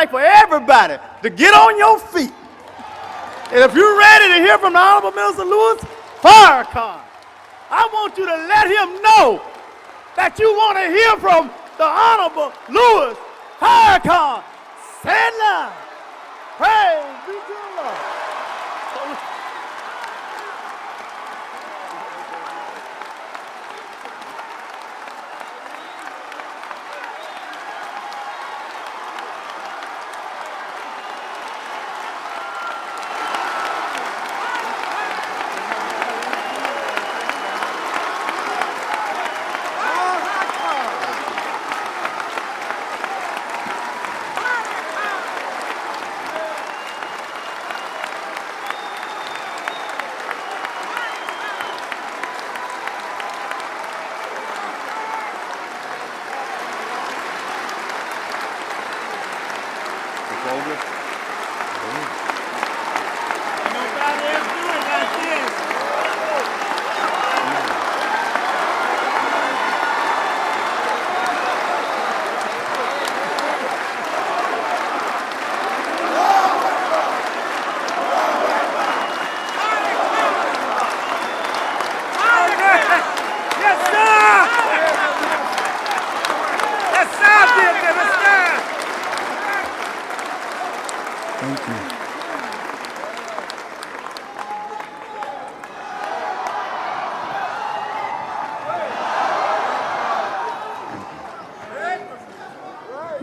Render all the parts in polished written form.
like for everybody to get on your feet. And if you're ready to hear from the Honorable Minister Louis Farrakhan, I want you to let him know that you want to hear from the Honorable Louis Farrakhan. Say it loud. Praise be to the Lord.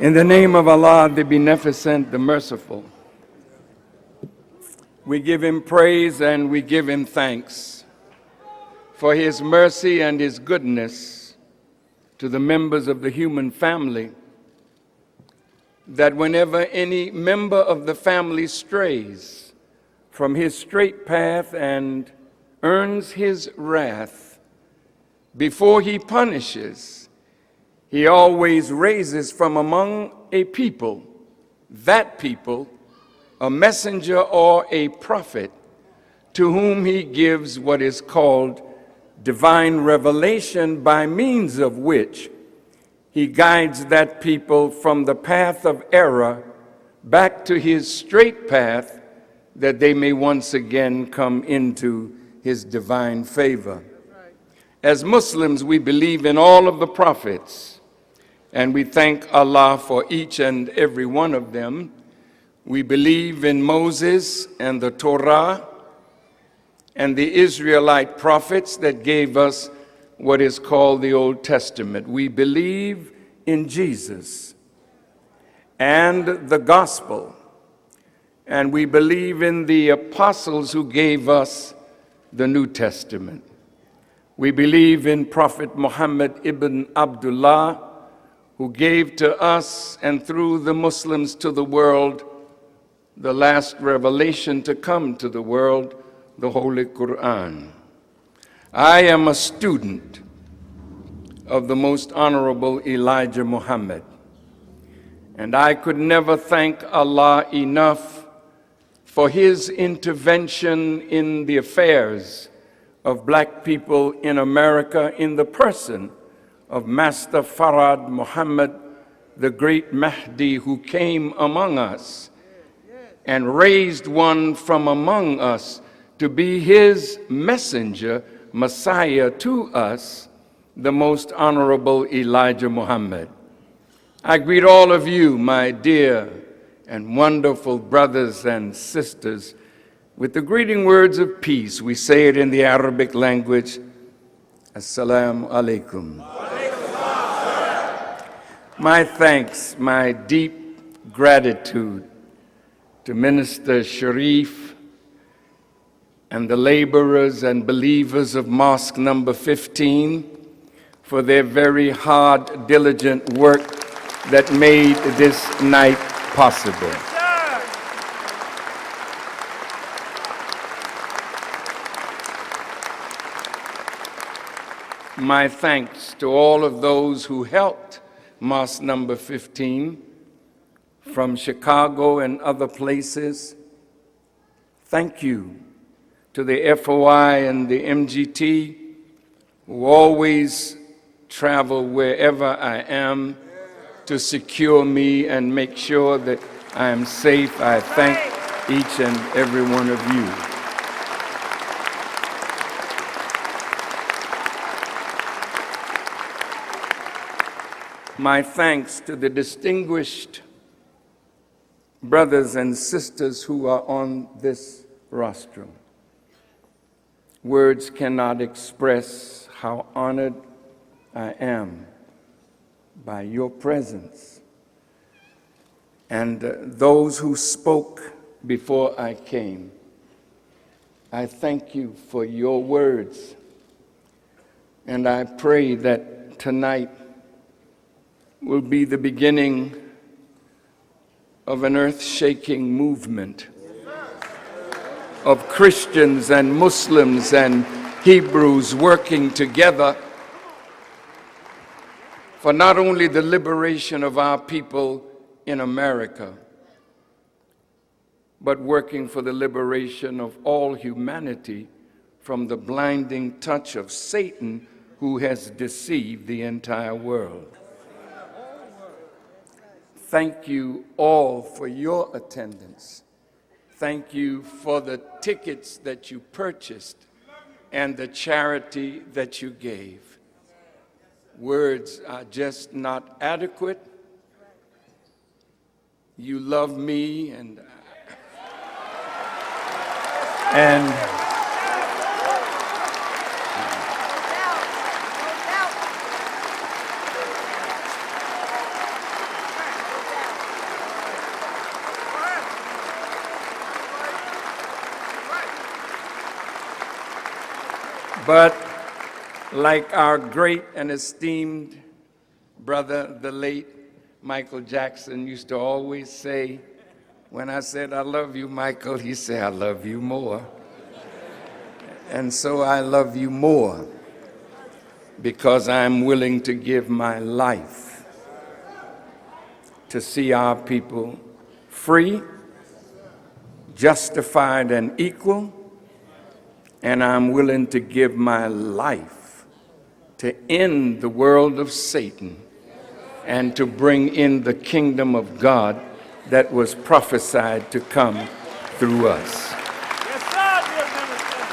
In the name of Allah, the Beneficent, the Merciful, we give Him praise and we give Him thanks for His mercy and His goodness to the members of the human family, that whenever any member of the family strays from his straight path and earns His wrath, before He punishes, He always raises from among a people, that people, a messenger or a prophet, to whom He gives what is called divine revelation, by means of which He guides that people from the path of error back to His straight path, that they may once again come into His divine favor. As Muslims, we believe in all of the prophets, and we thank Allah for each and every one of them. We believe in Moses and the Torah and the Israelite prophets that gave us what is called the Old Testament. We believe in Jesus and the gospel, and we believe in the apostles who gave us the New Testament. We believe in Prophet Muhammad ibn Abdullah, who gave to us and through the Muslims to the world the last revelation to come to the world, the Holy Quran. I am a student of the Most Honorable Elijah Muhammad, and I could never thank Allah enough for His intervention in the affairs of black people in America, in the person of Master Farad Muhammad, the great Mahdi, who came among us and raised one from among us to be His messenger, Messiah to us, the Most Honorable Elijah Muhammad. I greet all of you, my dear and wonderful brothers and sisters, with the greeting words of peace. We say it in the Arabic language, Assalamu alaikum. My thanks, my deep gratitude to Minister Sharif and the laborers and believers of Mosque number 15 for their very hard, diligent work that made this night possible. My thanks to all of those who helped Mosque number 15 from Chicago and other places. Thank you to the FOI and the MGT, who always travel wherever I am to secure me and make sure that I am safe. I thank each and every one of you. My thanks to the distinguished brothers and sisters who are on this rostrum. Words cannot express how honored I am by your presence. And those who spoke before I came, I thank you for your words. And I pray that tonight will be the beginning of an earth-shaking movement of Christians and Muslims and Hebrews working together for not only the liberation of our people in America, but working for the liberation of all humanity from the blinding touch of Satan, who has deceived the entire world. Thank you all for your attendance. Thank you for the tickets that you purchased and the charity that you gave. Words are just not adequate. You love me and but like our great and esteemed brother, the late Michael Jackson, used to always say, when I said, I love you, Michael, he said, I love you more. And so I love you more because I'm willing to give my life to see our people free, justified, and equal. And I'm willing to give my life to end the world of Satan and to bring in the kingdom of God that was prophesied to come through us. Yes, sir, dear minister.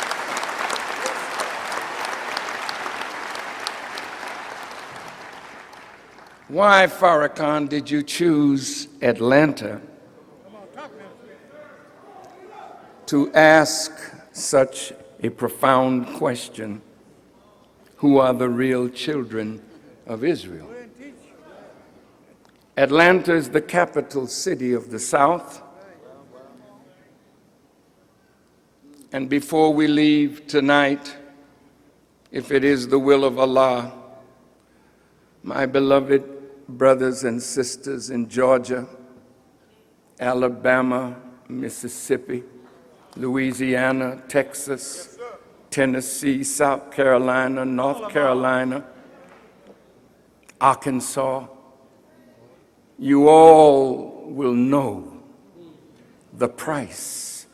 Why, Farrakhan, did you choose Atlanta to ask such a profound question? Who are the real children of Israel? Atlanta is the capital city of the South. And before we leave tonight, if it is the will of Allah, my beloved brothers and sisters in Georgia, Alabama, Mississippi, Louisiana, Texas, Tennessee, South Carolina, North Carolina, Arkansas, you all will know the price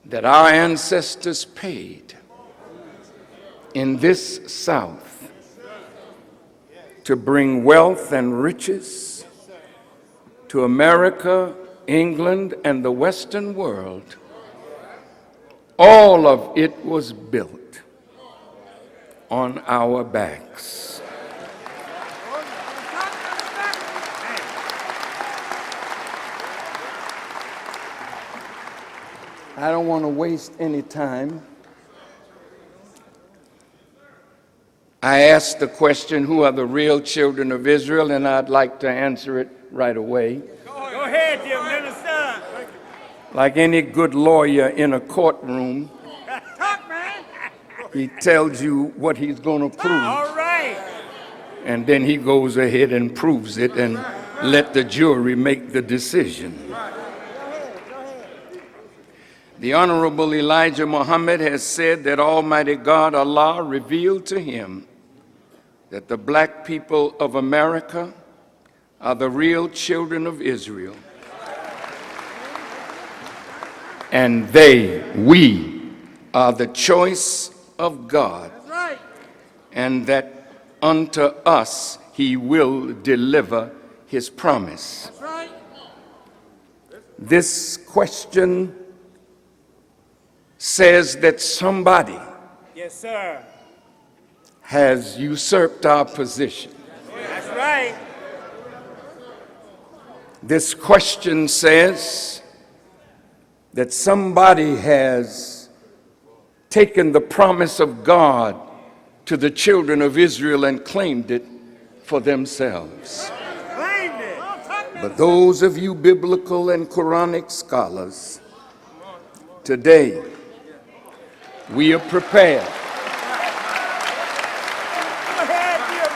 that our ancestors paid in this South to bring wealth and riches to America, England, and the Western world. All of it was built on our backs. I don't want to waste any time. I asked the question, who are the real children of Israel? And I'd like to answer it right away. Go ahead, dear minister. Like any good lawyer in a courtroom, Talk, man. he tells you what he's going to prove. All right. And then he goes ahead and proves it and let the jury make the decision. The Honorable Elijah Muhammad has said that Almighty God, Allah, revealed to him that the black people of America are the real children of Israel. And we are the choice of God. That's right. And that unto us he will deliver his promise. That's right. This question says that somebody Yes, sir. has usurped our position. That's right. This question says that somebody has taken the promise of God to the children of Israel and claimed it for themselves. Claimed it. But those of you biblical and Quranic scholars, today we are prepared Go ahead, dear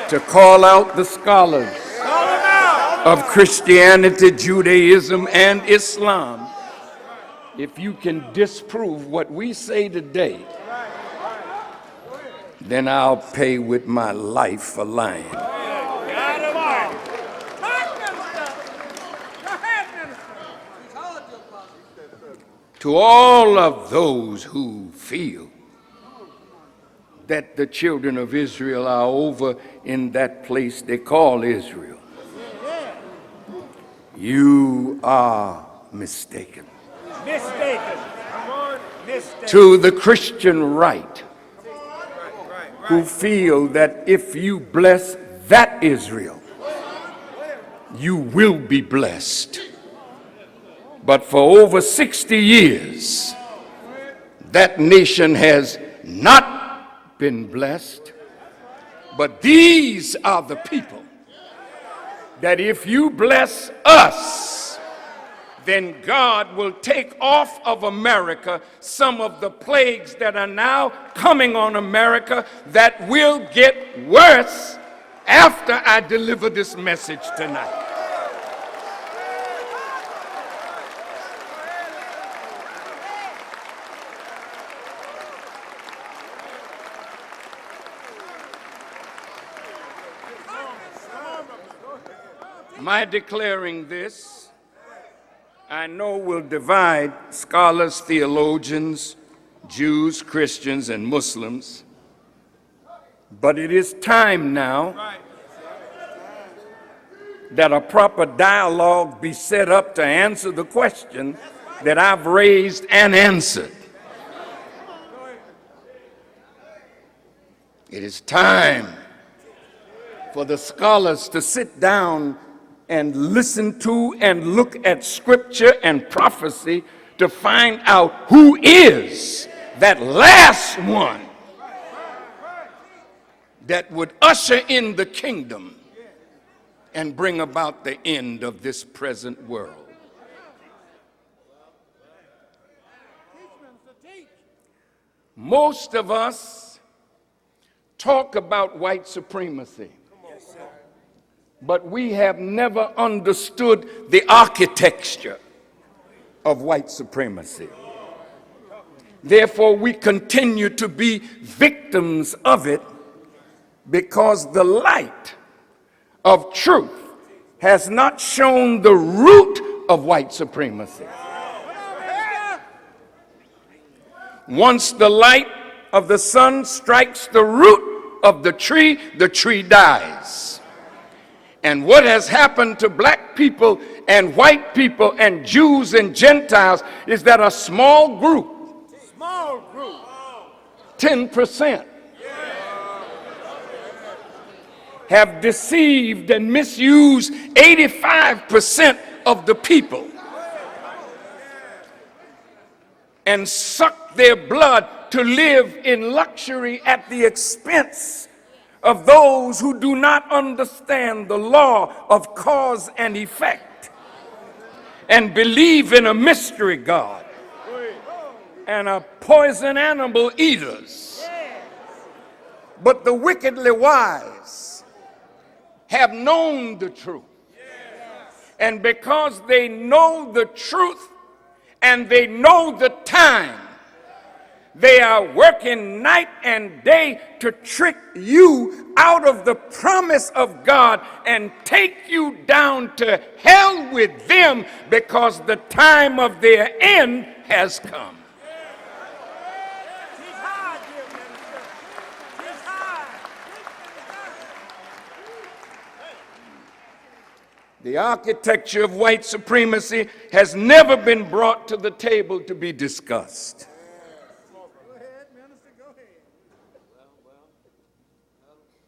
minister. to call out the scholars Call him out. of Christianity, Judaism, and Islam. If you can disprove what we say today, then I'll pay with my life for lying. Got him on. Talk, minister. Go ahead, minister. To all of those who feel that the children of Israel are over in that place they call Israel, you are mistaken. Mistaken. Mistaken. To the Christian right, who feel that if you bless that Israel, you will be blessed. But for over 60 years, that nation has not been blessed. But these are the people that if you bless us, then God will take off of America some of the plagues that are now coming on America that will get worse after I deliver this message tonight. My declaring this, I know, will divide scholars, theologians, Jews, Christians, and Muslims. But it is time now that a proper dialogue be set up to answer the question that I've raised and answered. It is time for the scholars to sit down and listen to and look at scripture and prophecy to find out who is that last one that would usher in the kingdom and bring about the end of this present world. Most of us talk about white supremacy, but we have never understood the architecture of white supremacy. Therefore, we continue to be victims of it because the light of truth has not shown the root of white supremacy. Once the light of the sun strikes the root of the tree dies. And what has happened to black people and white people and Jews and Gentiles is that a small group, 10%, have deceived and misused 85% of the people and sucked their blood to live in luxury at the expense of those who do not understand the law of cause and effect and believe in a mystery God and are poison animal eaters. But the wickedly wise have known the truth. And because they know the truth and they know the time, they are working night and day to trick you out of the promise of God and take you down to hell with them because the time of their end has come. The architecture of white supremacy has never been brought to the table to be discussed.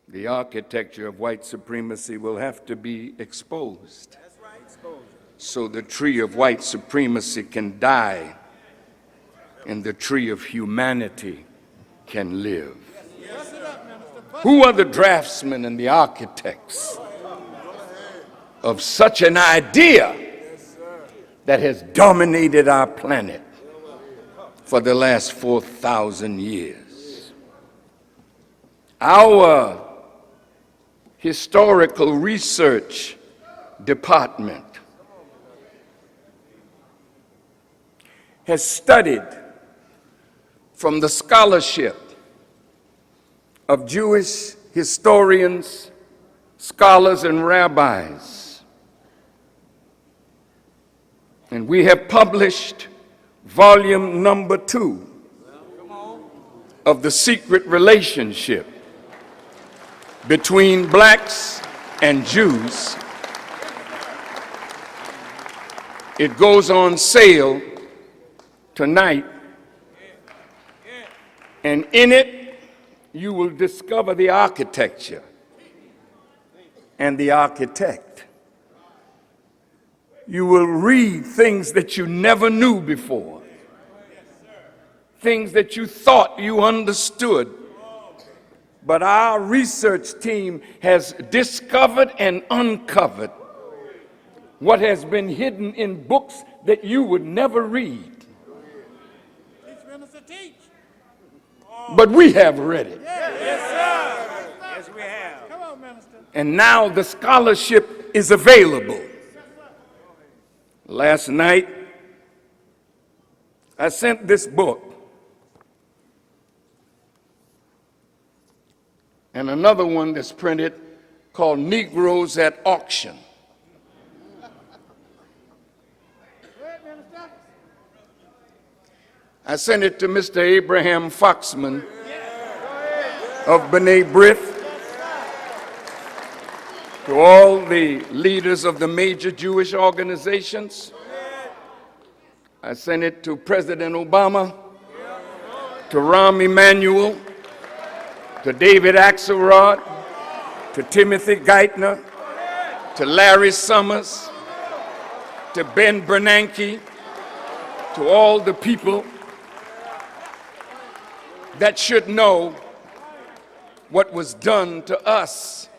The architecture of white supremacy will have to be exposed so the tree of white supremacy can die and the tree of humanity can live. Who are the draftsmen and the architects of such an idea that has dominated our planet for the last 4,000 years? Our historical research department has studied from the scholarship of Jewish historians, scholars, and rabbis. And we have published volume number 2 of The Secret Relationship Between Blacks and Jews. It goes on sale tonight, and in it you will discover the architecture and the architect. You will read things that you never knew before, things that you thought you understood. But our research team has discovered and uncovered what has been hidden in books that you would never read. But we have read it. Yes, sir. Yes, we have. Come on, Minister. And now the scholarship is available. Last night, I sent this book and another one that's printed called Negroes at Auction. I sent it to Mr. Abraham Foxman of B'nai B'rith, to all the leaders of the major Jewish organizations. I sent it to President Obama, to Rahm Emanuel, to David Axelrod, to Timothy Geithner, to Larry Summers, to Ben Bernanke, to all the people that should know what was done to us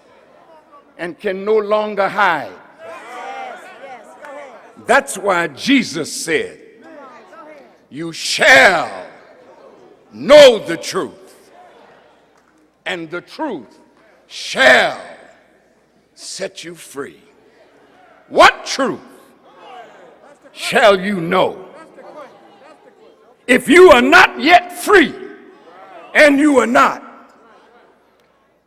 and can no longer hide. That's why Jesus said, "You shall know the truth, and the truth shall set you free." What truth shall you know? If you are not yet free, and you are not,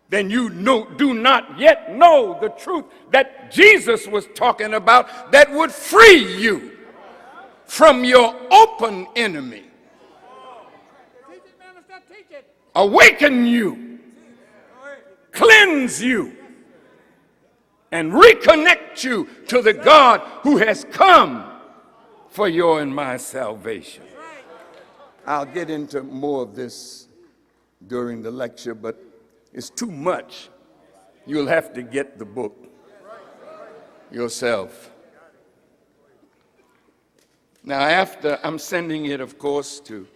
then you do not yet know the truth that Jesus was talking about that would free you from your open enemy, awaken you, cleanse you, and reconnect you to the God who has come for your and my salvation. I'll get into more of this during the lecture, but it's too much. You'll have to get the book yourself. Now, after I'm sending it, of course, to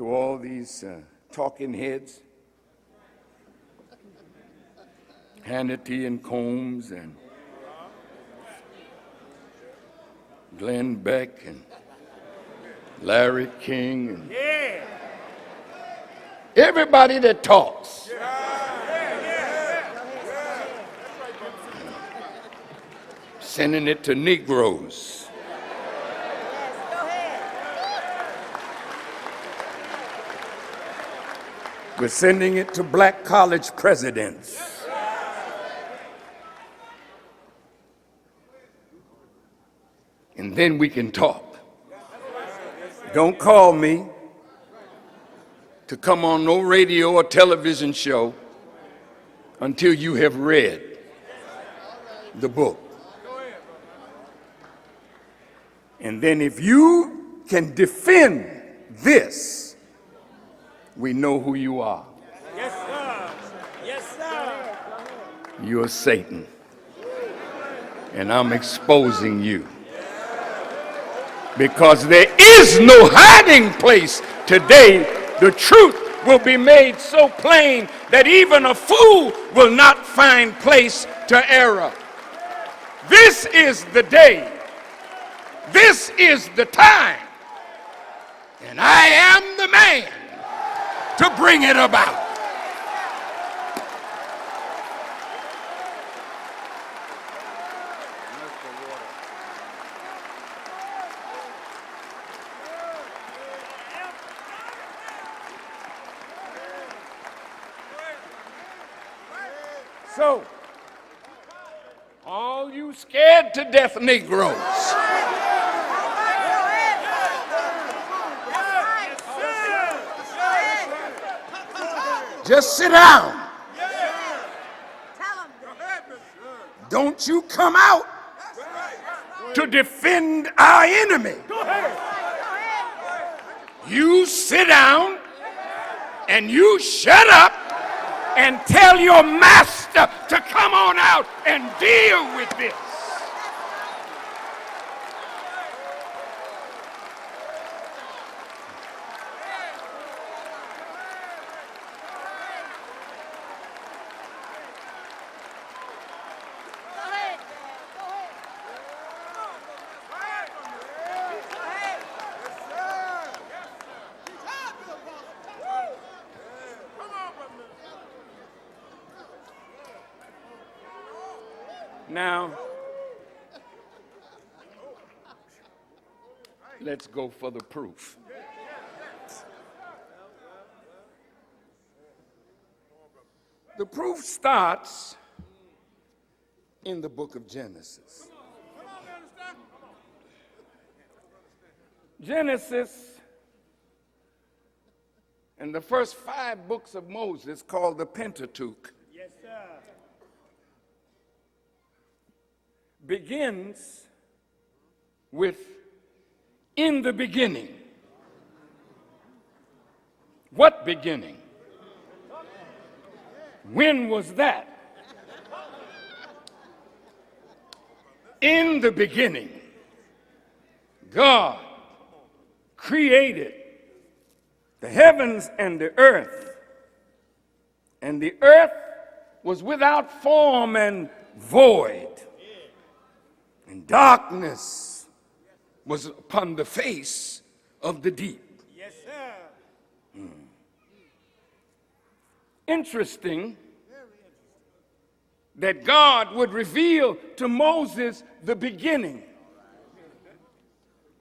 all these talking heads, Hannity and Combs and Glenn Beck and Larry King and everybody that talks. Sending it to Negroes. We're sending it to black college presidents. And then we can talk. Don't call me to come on no radio or television show until you have read the book. And then if you can defend this, we know who you are. Yes, sir. Yes, sir. You're Satan. And I'm exposing you. Because there is no hiding place today. The truth will be made so plain that even a fool will not find place to error. This is the day. This is the time. And I am the man to bring it about. So, all you scared to death Negroes, just sit down. Don't you come out to defend our enemy. You sit down and you shut up and tell your master to come on out and deal with this. Now, let's go for the proof. The proof starts in the book of Genesis. Genesis and the first 5 books of Moses, called the Pentateuch, Yes, sir. begins with in the beginning. What beginning? When was that? In the beginning, God created the heavens and the earth was without form and void, and darkness was upon the face of the deep. Yes, sir. Interesting that God would reveal to Moses the beginning,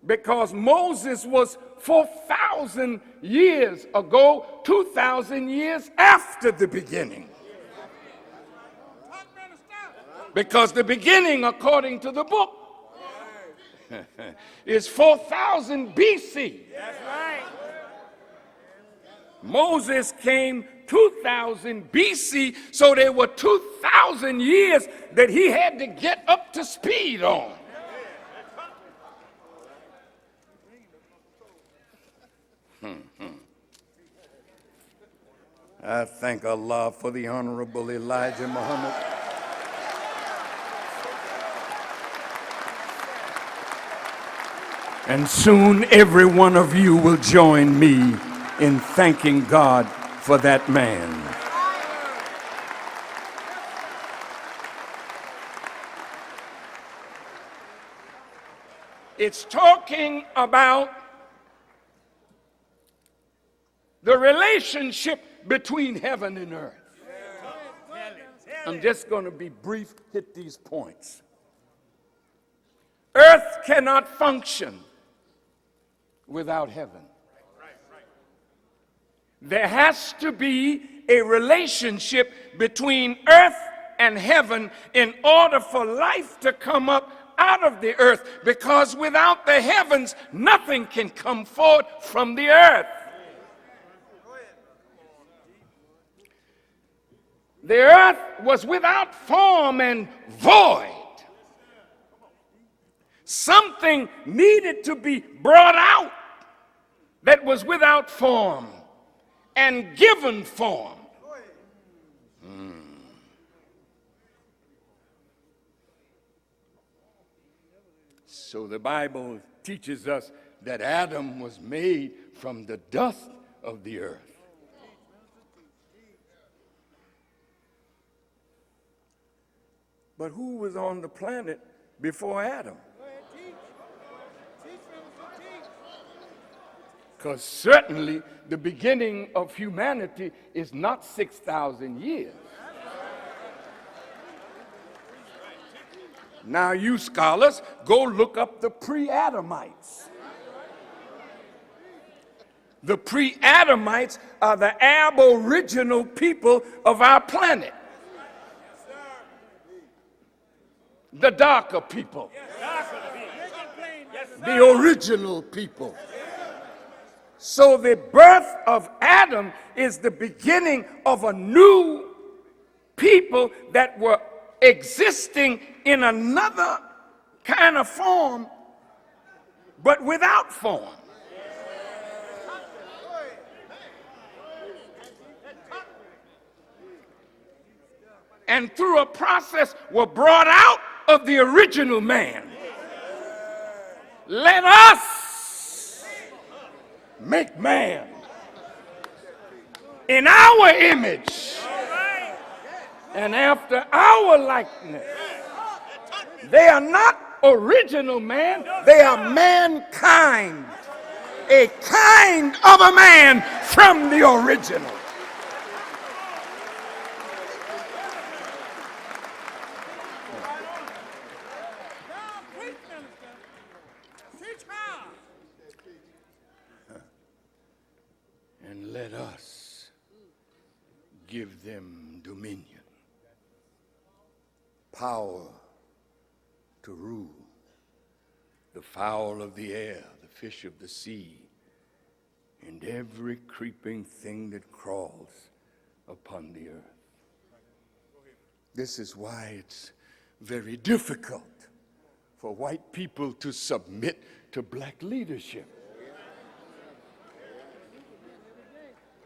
because Moses was 4,000 years ago, 2,000 years after the beginning. Because the beginning, according to the book, is 4,000 BC. That's right. Moses came 2,000 BC, so there were 2,000 years that he had to get up to speed on. I thank Allah for the Honorable Elijah Muhammad. And soon every one of you will join me in thanking God for that man. It's talking about the relationship between heaven and earth. I'm just going to be brief, hit these points. Earth cannot function without heaven. There has to be a relationship between earth and heaven in order for life to come up out of the earth, because without the heavens, nothing can come forth from the earth. The earth was without form and void. something needed to be brought out that was without form and given form. So the Bible teaches us that Adam was made from the dust of the earth. But who was on the planet before Adam? Because certainly the beginning of humanity is not 6,000 years. Now you scholars, go look up the pre-Adamites. The pre-Adamites are the aboriginal people of our planet. The darker people. The original people. So the birth of Adam is the beginning of a new people that were existing in another kind of form, but without form. And through a process were brought out of the original man. Let us make man in our image and after our likeness. They are not original man, they are mankind, a kind of a man from the original. And let us give them dominion, power to rule the fowl of the air, the fish of the sea, and every creeping thing that crawls upon the earth. This is why it's very difficult for white people to submit to black leadership.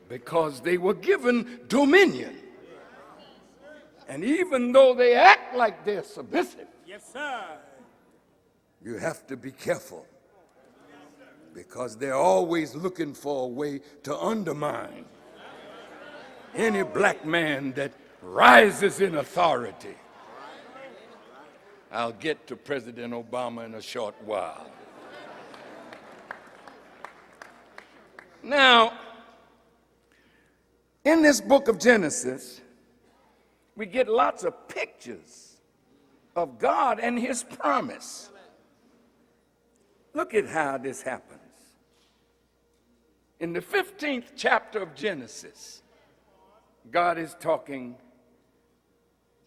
Because they were given dominion. And even though they act like they're submissive, yes, sir, you have to be careful. Because they're always looking for a way to undermine any black man that rises in authority. I'll get to President Obama in a short while. Now, in this book of Genesis, we get lots of pictures of God and his promise. Look at how this happens. In the 15th chapter of Genesis, God is talking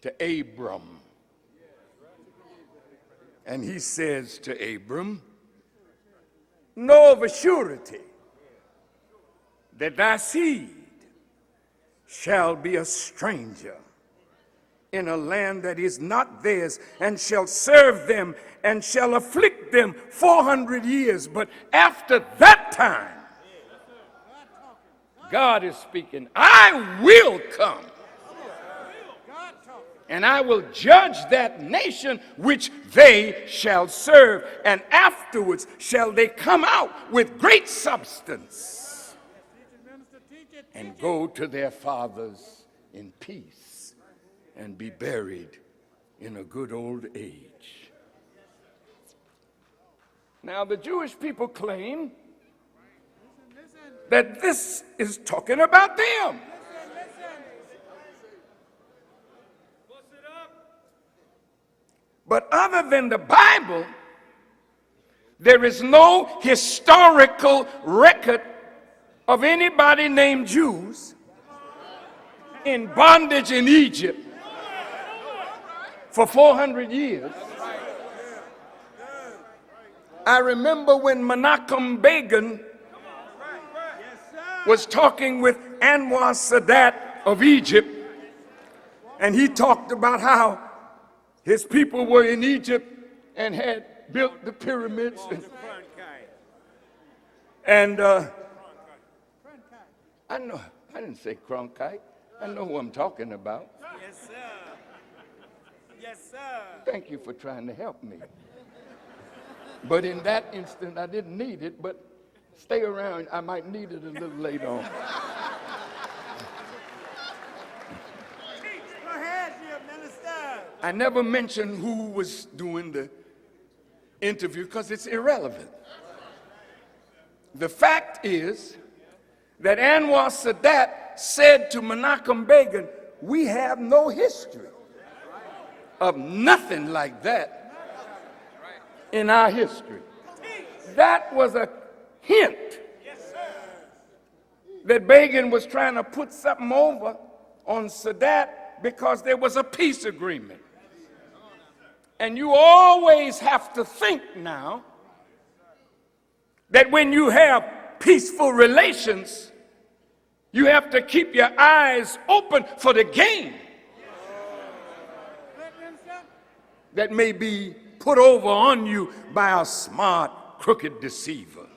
to Abram. And he says to Abram, know of a surety that thy seed shall be a stranger in a land that is not theirs, and shall serve them and shall afflict them 400 years. But after that time, God is speaking, I will come and I will judge that nation which they shall serve, and afterwards shall they come out with great substance and go to their fathers in peace and be buried in a good old age. Now the Jewish people claim that this is talking about them. But other than the Bible, there is no historical record of anybody named Jews in bondage in Egypt for 400 years. I remember when Menachem Begin was talking with Anwar Sadat of Egypt, and he talked about how his people were in Egypt and had built the pyramids. Cronkite. And I know, I didn't say Cronkite. I know who I'm talking about. Yes, sir. Yes, sir. Thank you for trying to help me. But in that instant, I didn't need it, but stay around. I might need it a little later on. Go ahead, dear minister. I never mentioned who was doing the interview because it's irrelevant. The fact is that Anwar Sadat said to Menachem Begin, we have no history of nothing like that in our history. That was a hint that Begin was trying to put something over on Sadat because there was a peace agreement. And you always have to think now that when you have peaceful relations, you have to keep your eyes open for the game that may be put over on you by a smart, crooked deceiver.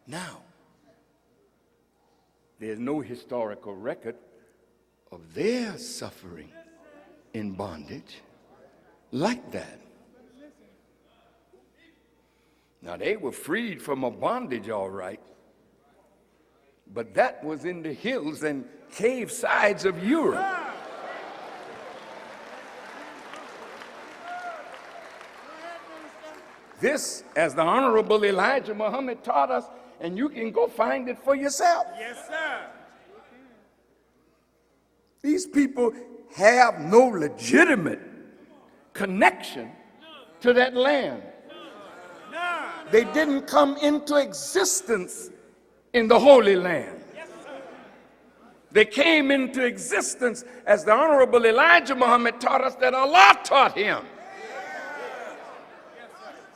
Now, there's no historical record of their suffering in bondage like that. Now, they were freed from a bondage, all right, but that was in the hills and cave sides of Europe. This, as the Honorable Elijah Muhammad taught us, and you can go find it for yourself. Yes, sir. These people have no legitimate connection to that land. They didn't come into existence in the Holy Land. They came into existence, as the Honorable Elijah Muhammad taught us, that Allah taught him,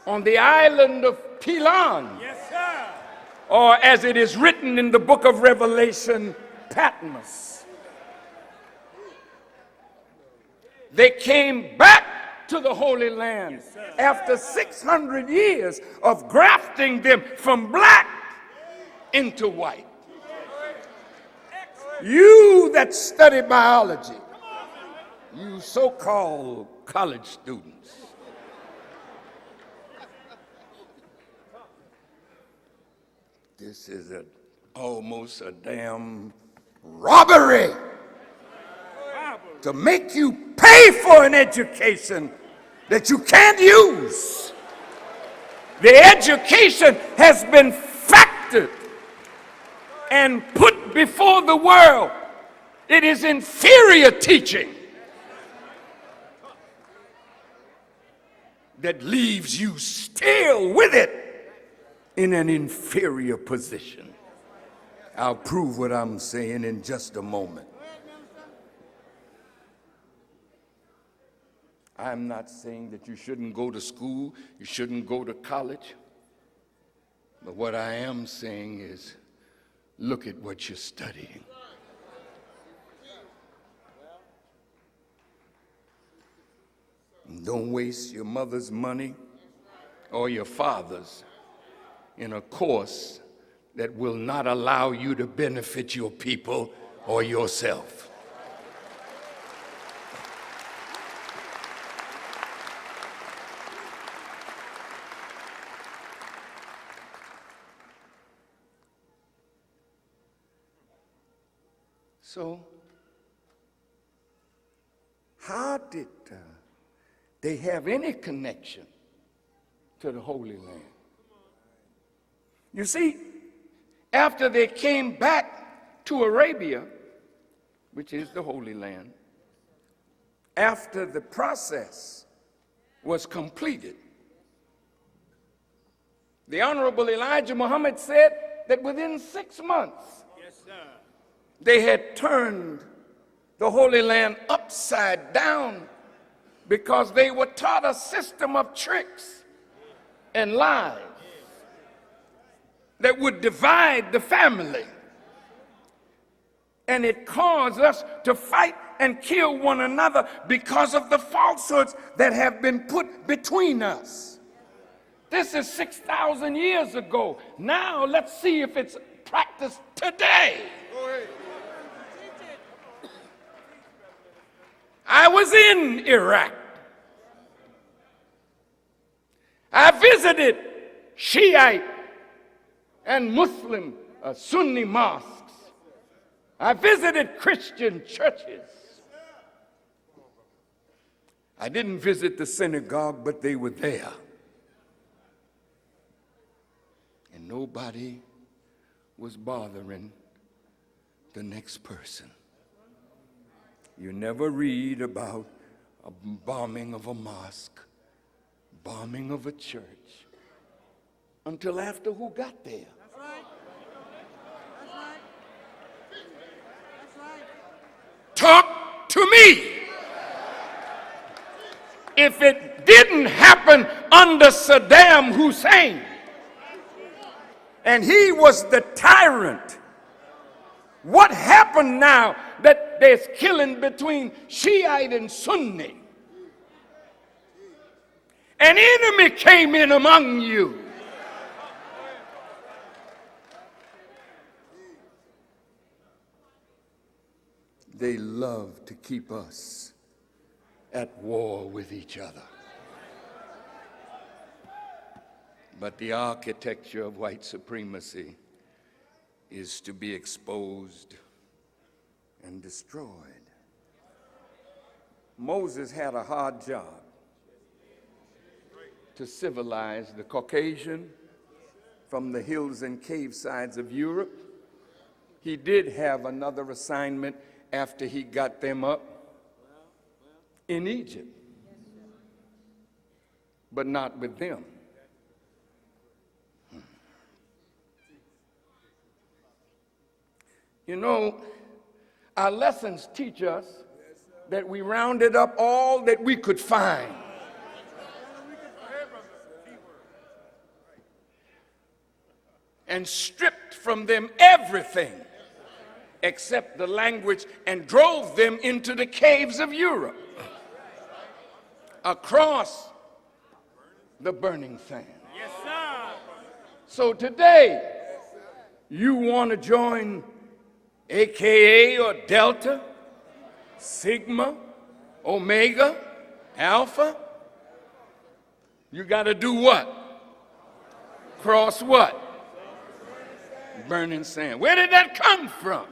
on the island of Pilan, Yes, sir. or as it is written in the book of Revelation, Patmos. They came back to the Holy Land after 600 years of grafting them from black into white. You that study biology, you so-called college students, this is almost a damn robbery to make you pay for an education that you can't use. The education has been factored and put before the world. It is inferior teaching that leaves you still with it in an inferior position. I'll prove what I'm saying in just a moment. I'm not saying that you shouldn't go to school, you shouldn't go to college. But what I am saying is, look at what you're studying. And don't waste your mother's money or your father's in a course that will not allow you to benefit your people or yourself. So, how did they have any connection to the Holy Land? You see, after they came back to Arabia, which is the Holy Land, after the process was completed, the Honorable Elijah Muhammad said that within 6 months, Yes, sir. they had turned the Holy Land upside down because they were taught a system of tricks and lies that would divide the family. And it caused us to fight and kill one another because of the falsehoods that have been put between us. This is 6,000 years ago. Now let's see if it's practiced today. I was in Iraq. I visited Shiite and Muslim Sunni mosques. I visited Christian churches. I didn't visit the synagogue, but they were there. And nobody was bothering the next person. You never read about a bombing of a mosque, bombing of a church, until after who got there. That's right. That's right. That's right. Talk to me. If it didn't happen under Saddam Hussein, and he was the tyrant, what happened now that there's killing between Shiite and Sunni? An enemy came in among you. They love to keep us at war with each other. But the architecture of white supremacy is to be exposed and destroyed. Moses had a hard job to civilize the Caucasian from the hills and cave sides of Europe. He did have another assignment after he got them up in Egypt, but not with them. You know, our lessons teach us that we rounded up all that we could find. And stripped from them everything except the language and drove them into the caves of Europe, across the burning sand. Yes, sir. So today, you want to join AKA or Delta, Sigma, Omega, Alpha? You got to do what? Cross what? Burning sand. Where did that come from?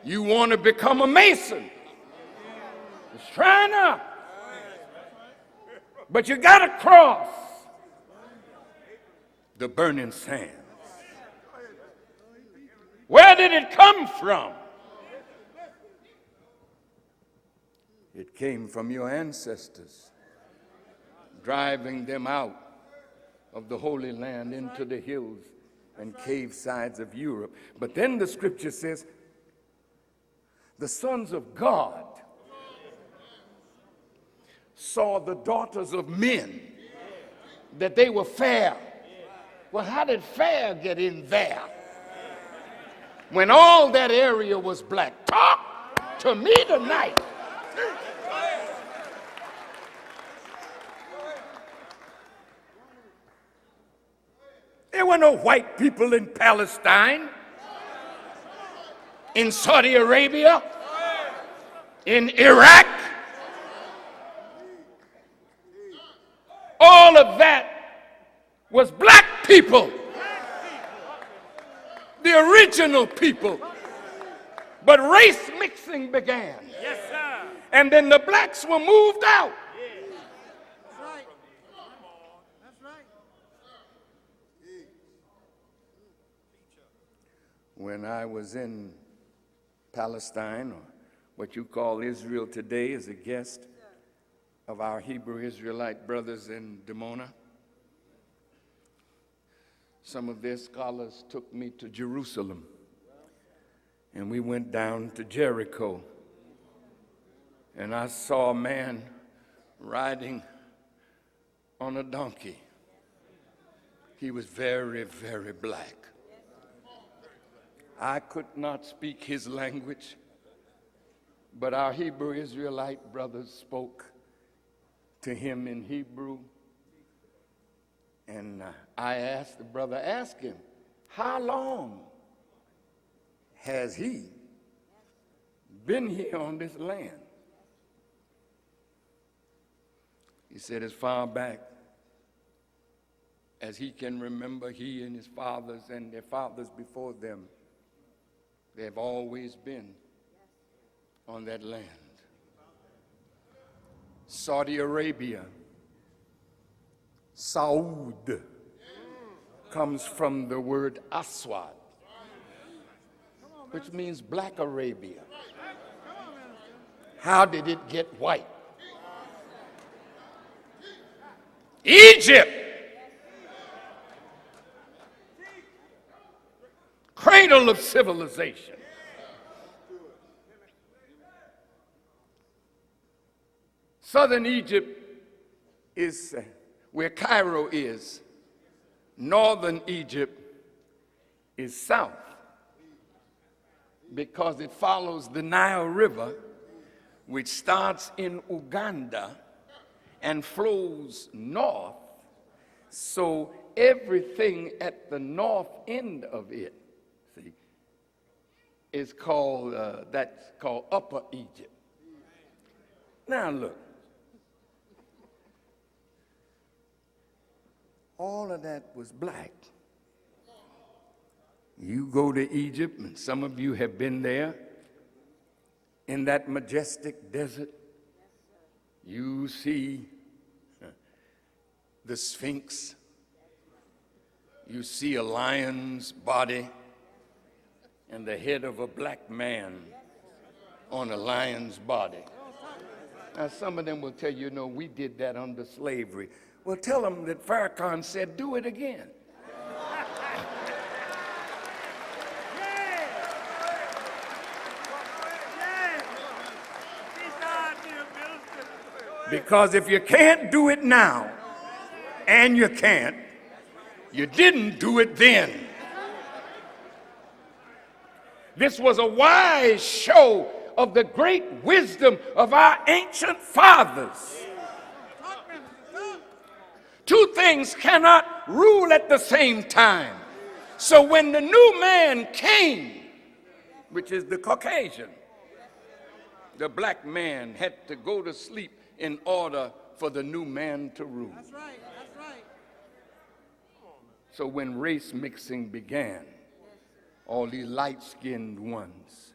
You want to become a Mason. Just trying to. But you got to cross the burning sand. Where did it come from? It came from your ancestors, driving them out of the Holy Land into the hills and cave sides of Europe. But then the scripture says, the sons of God saw the daughters of men, that they were fair. Well, how did fair get in there when all that area was black? Talk to me tonight. There were no white people in Palestine, in Saudi Arabia, in Iraq. All of that was black people, the original people. But race mixing began. Yes, sir. And then the blacks were moved out. That's right. That's right. When I was in Palestine, or what you call Israel today, as a guest of our Hebrew Israelite brothers in Dimona, some of their scholars took me to Jerusalem, and we went down to Jericho, and I saw a man riding on a donkey. He was very, very black. I could not speak his language, but our Hebrew Israelite brothers spoke to him in Hebrew. And I asked the brother, ask him, how long has he been here on this land? He said, as far back as he can remember, he and his fathers and their fathers before them, they have always been on that land. Saudi Arabia, Saud, comes from the word Aswad, which means Black Arabia. How did it get white? Egypt, cradle of civilization. Southern Egypt is where Cairo is. Northern Egypt is south because it follows the Nile River, which starts in Uganda and flows north. So everything at the north end of it, see, is called, that's called Upper Egypt. Now look, all of that was black. You go to Egypt, and some of you have been there, in that majestic desert, you see the Sphinx, you see a lion's body and the head of a black man on a lion's body. Now some of them will tell you, no, we did that under slavery. Well, tell them that Farrakhan said, do it again. Because if you can't do it now, and you can't, you didn't do it then. This was a wise show of the great wisdom of our ancient fathers. Two things cannot rule at the same time. So when the new man came, which is the Caucasian, the black man had to go to sleep in order for the new man to rule. That's right, that's right. So when race mixing began, all these light-skinned ones,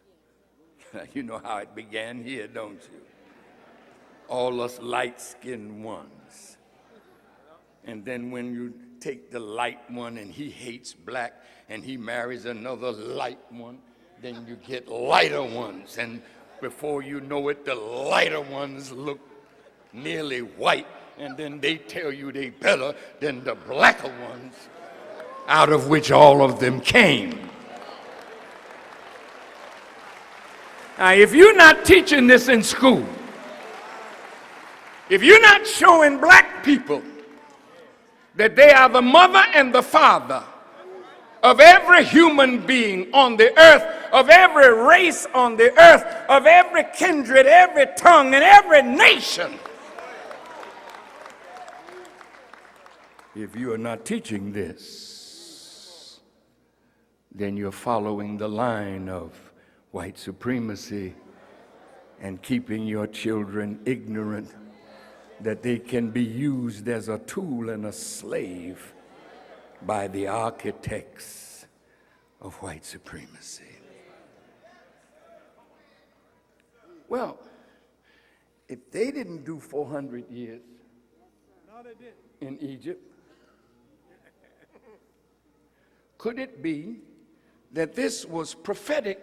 you know how it began here, don't you? All us light-skinned ones. And then when you take the light one and he hates black and he marries another light one, then you get lighter ones. And before you know it, the lighter ones look nearly white, and then they tell you they better than the blacker ones, out of which all of them came. Now, if you're not teaching this in school, if you're not showing black people that they are the mother and the father of every human being on the earth, of every race on the earth, of every kindred, every tongue, and every nation, if you are not teaching this, then you're following the line of white supremacy and keeping your children ignorant that they can be used as a tool and a slave by the architects of white supremacy. Well, if they didn't do 400 years in Egypt, could it be that this was prophetic,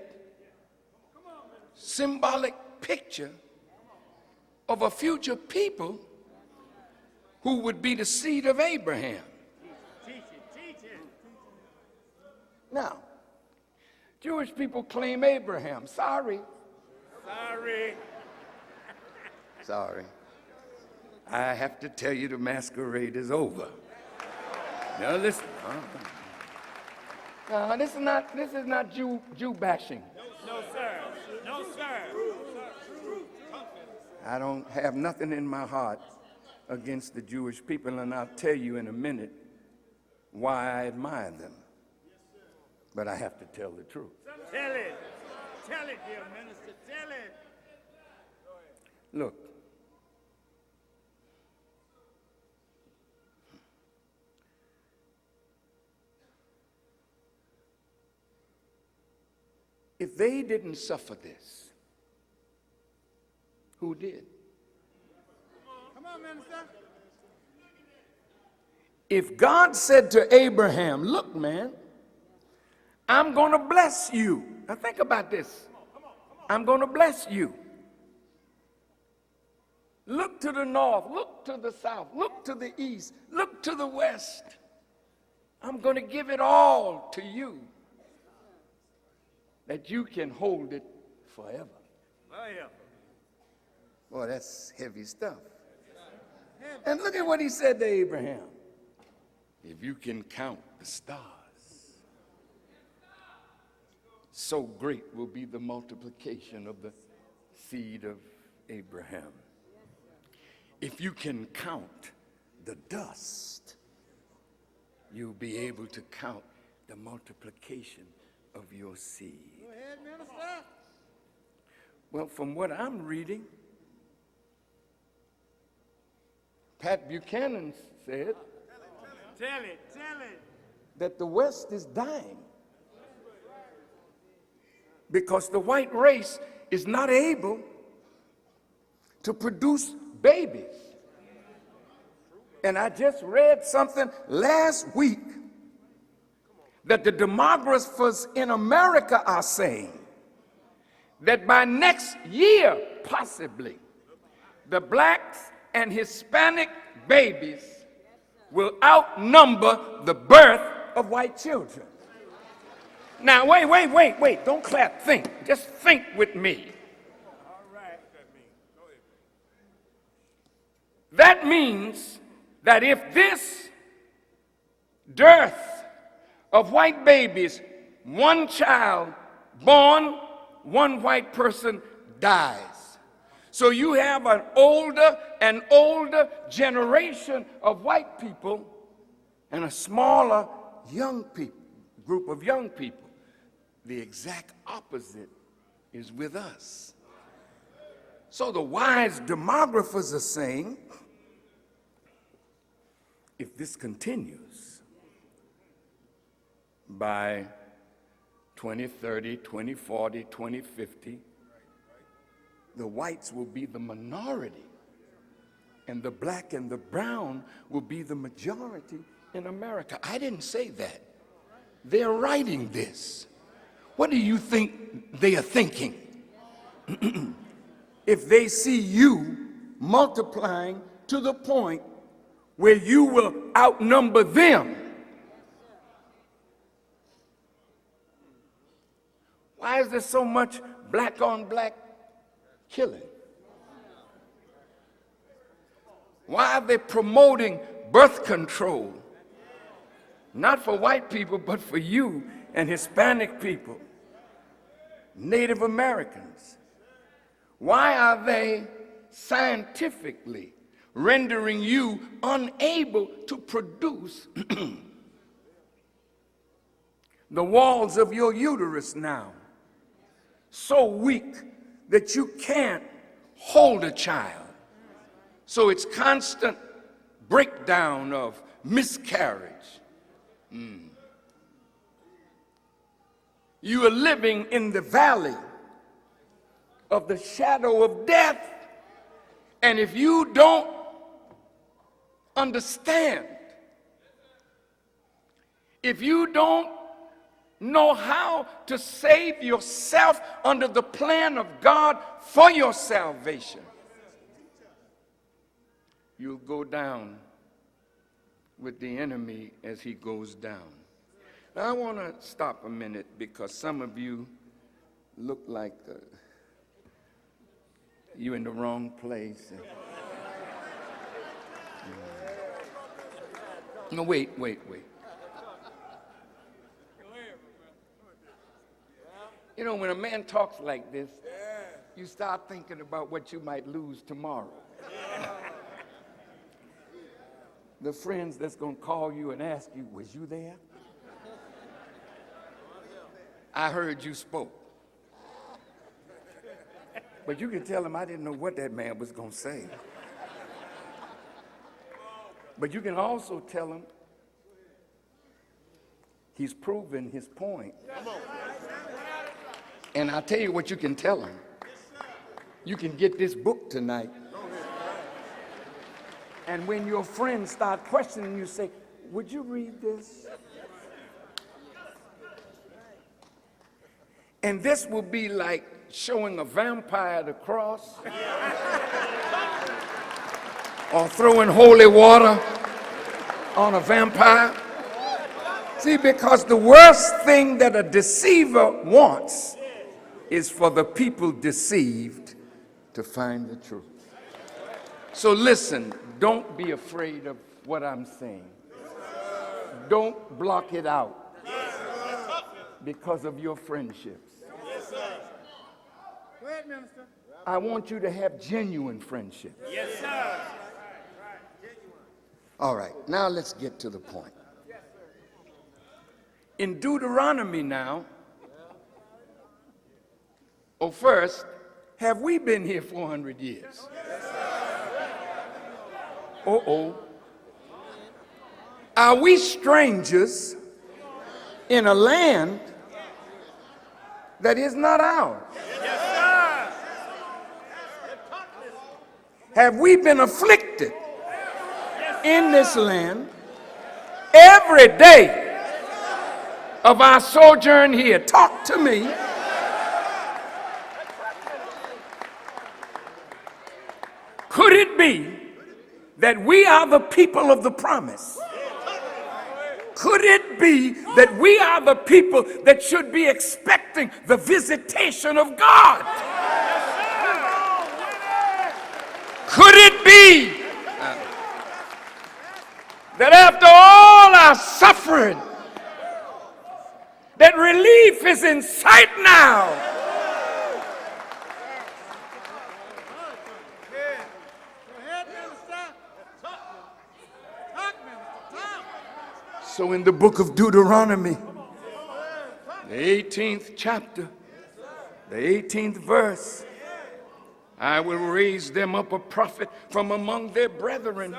symbolic picture of a future people who would be the seed of Abraham? Now, Jewish people claim Abraham. Sorry. I have to tell you the masquerade is over. Now listen. This is not Jew bashing. No, sir. No, sir. I don't have nothing in my heart against the Jewish people, and I'll tell you in a minute why I admire them. But I have to tell the truth. Tell it. Tell it, dear minister. Tell it. Look, if they didn't suffer this, who did? Come on, minister. If God said to Abraham, look, man, I'm going to bless you. Now think about this. I'm going to bless you. Look to the north, look to the south, look to the east, look to the west. I'm going to give it all to you that you can hold it forever. Forever. Boy, that's heavy stuff. And look at what he said to Abraham. If you can count the stars, so great will be the multiplication of the seed of Abraham. If you can count the dust, you'll be able to count the multiplication of your seed. Go ahead, minister. Well, from what I'm reading, Pat Buchanan said Tell it. Tell it. that the West is dying because the white race is not able to produce babies. And I just read something last week that the demographers in America are saying that by next year, possibly, the blacks and Hispanic babies will outnumber the birth of white children. Now, wait, don't clap, think. Just think with me. All right. That means that if this dearth of white babies, one child born, one white person dies. So you have an older and older generation of white people and a smaller young people, group of young people. The exact opposite is with us. So the wise demographers are saying, if this continues, by 2030, 2040, 2050, the whites will be the minority, and the black and the brown will be the majority in America. I didn't say that. They're writing this. What do you think they are thinking? If they see you multiplying to the point where you will outnumber them, why is there so much black on black killing? Why are they promoting birth control? Not for white people, but for you and Hispanic people, Native Americans. Why are they scientifically rendering you unable to produce the walls of your uterus now so weak that you can't hold a child? So it's constant breakdown of miscarriage. You are living in the valley of the shadow of death, and if you don't understand, if you don't know how to save yourself under the plan of God for your salvation, you'll go down with the enemy as he goes down. Now, I want to stop a minute because some of you look like you're in the wrong place. No, wait. You know, when a man talks like this, you start thinking about what you might lose tomorrow. The friends that's going to call you and ask you, was you there? I heard you spoke. But you can tell them I didn't know what that man was going to say. But you can also tell him he's proven his point. And I'll tell you what you can tell him. You can get this book tonight. And when your friends start questioning you, say, would you read this? And this will be like showing a vampire the cross or throwing holy water on a vampire. See, because the worst thing that a deceiver wants is for the people deceived to find the truth. So listen, don't be afraid of what I'm saying. Don't block it out because of your friendships. Go ahead, Minister. I want you to have genuine friendships. Yes, sir. All right, now let's get to the point. In Deuteronomy now, first, have we been here 400 years? Are we strangers in a land that is not ours? Have we been afflicted in this land every day of our sojourn here? Talk to me. Could it be that we are the people of the promise? Could it be that we are the people that should be expecting the visitation of God? Could it be that after all our suffering, that relief is in sight now? So in the book of Deuteronomy, the 18th chapter, the 18th verse, I will raise them up a prophet from among their brethren,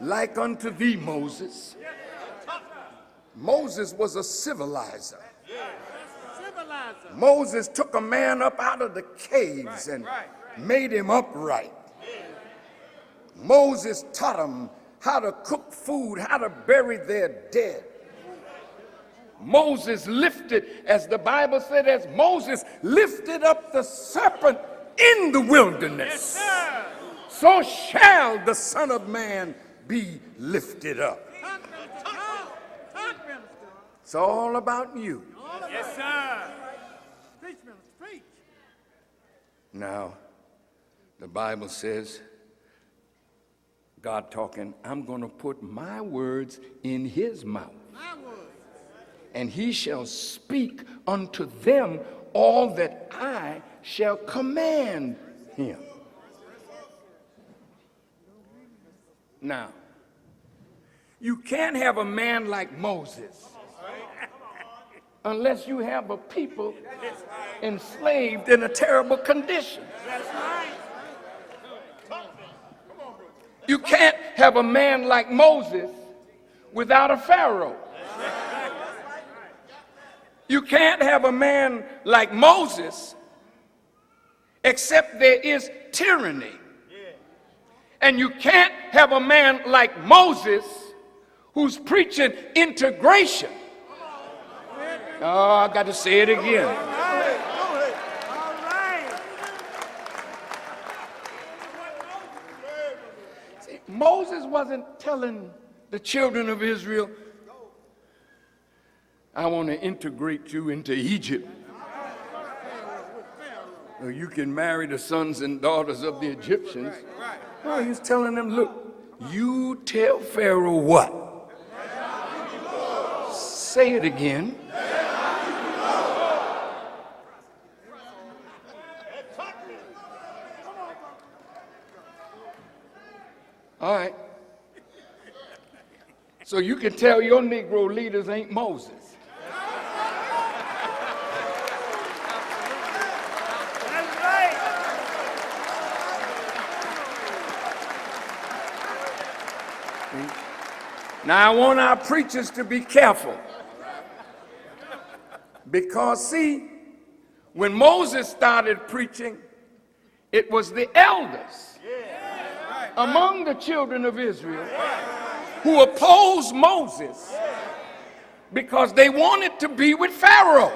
like unto thee, Moses. Moses was a civilizer. Moses took a man up out of the caves and made him upright. Moses taught him how to cook food, how to bury their dead. Moses lifted, as the Bible said, as Moses lifted up the serpent in the wilderness, so shall the Son of Man be lifted up. It's all about you. Yes, sir. Preach, Minister, preach. Now, the Bible says, God talking, I'm going to put my words in his mouth. My words. And he shall speak unto them all that I shall command him. Now, you can't have a man like Moses unless you have a people enslaved in a terrible condition. That's right. You can't have a man like Moses without a Pharaoh. You can't have a man like Moses except there is tyranny. And you can't have a man like Moses who's preaching integration. Oh, I got to say it again. All right. See, Moses wasn't telling the children of Israel, I want to integrate you into Egypt. Or you can marry the sons and daughters of the Egyptians. No, he's telling them, look, you tell Pharaoh what? Say it again. All right. So you can tell your Negro leaders ain't Moses. That's right. Now I want our preachers to be careful. Because see, when Moses started preaching, it was the elders among the children of Israel who opposed Moses because they wanted to be with Pharaoh.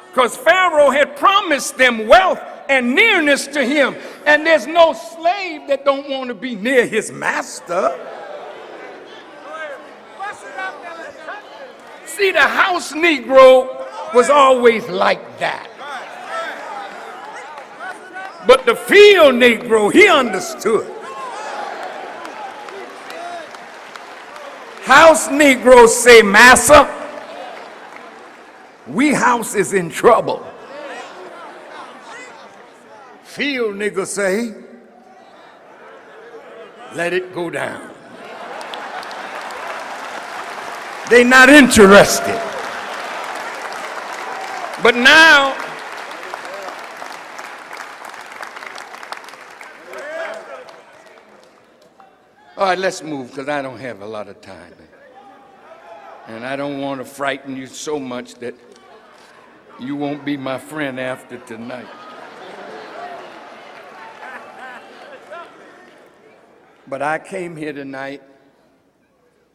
Because Pharaoh had promised them wealth and nearness to him. And there's no slave that don't want to be near his master. See, the house Negro was always like that. But the field Negro, he understood. House Negroes say, Massa, we house is in trouble. Field niggas say, let it go down. They not interested. But now, all right, let's move because I don't have a lot of time. And I don't want to frighten you so much that you won't be my friend after tonight. But I came here tonight,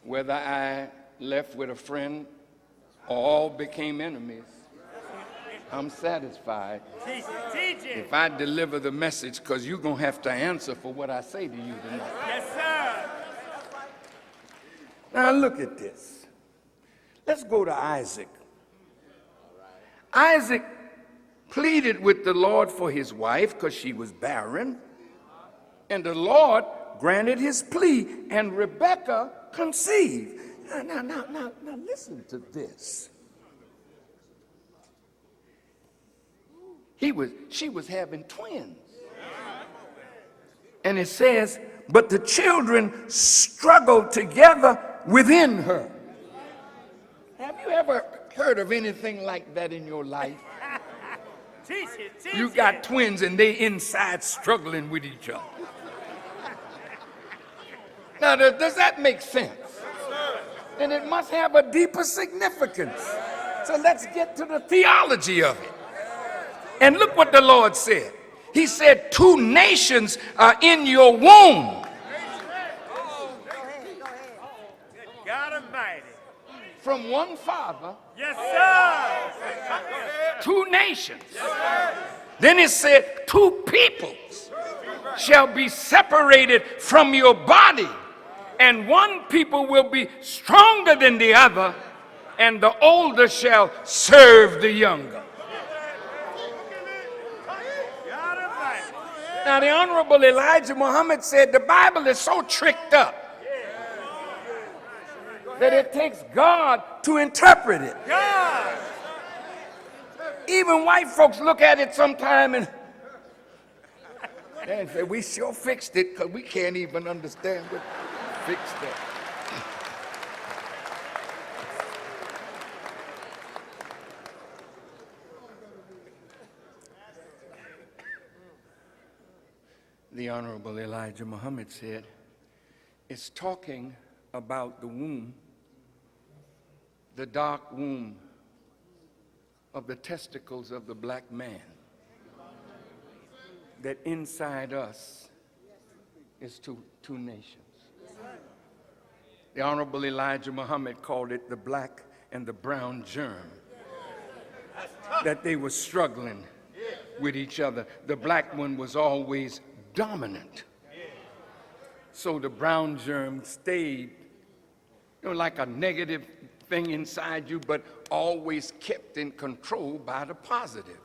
whether I left with a friend or all became enemies, I'm satisfied if I deliver the message, because you're going to have to answer for what I say to you tonight. Yes, sir. Now look at this. Let's go to Isaac. Isaac pleaded with the Lord for his wife because she was barren, and the Lord granted his plea, and Rebekah conceived. Now, listen to this. She was having twins. And it says, but the children struggled together within her. Have you ever heard of anything like that in your life? Teach it. You got twins and they inside struggling with each other. Now, does that make sense? Then it must have a deeper significance. So let's get to the theology of it. And look what the Lord said. He said, 2 nations are in your womb. God Almighty. From one father, Yes, sir. 2 nations. Then it said, 2 peoples shall be separated from your body, and one people will be stronger than the other, and the older shall serve the younger. God Almighty. Now, the Honorable Elijah Muhammad said the Bible is so tricked up that it takes God to interpret it. God. Even white folks look at it sometime and say, we sure fixed it because we can't even understand what fixed it. The Honorable Elijah Muhammad said, it's talking about the womb, the dark womb of the testicles of the black man, that inside us is two nations. The Honorable Elijah Muhammad called it the black and the brown germ, that they were struggling with each other. The black one was always dominant, so the brown germ stayed, like a negative thing inside you, but always kept in control by the positive.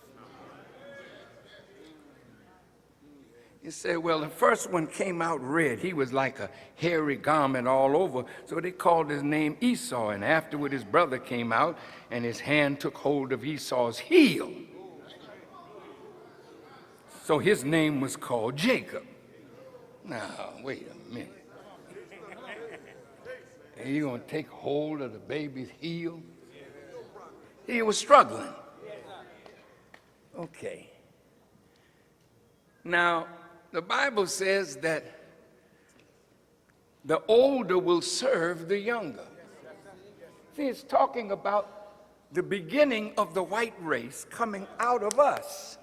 You say, well, the first one came out red. He was like a hairy garment all over, so they called his name Esau. And afterward, his brother came out, and his hand took hold of Esau's heel. So his name was called Jacob. Now, wait a minute. Are you going to take hold of the baby's heel? He was struggling. Okay. Now, the Bible says that the older will serve the younger. See, it's talking about the beginning of the white race coming out of us.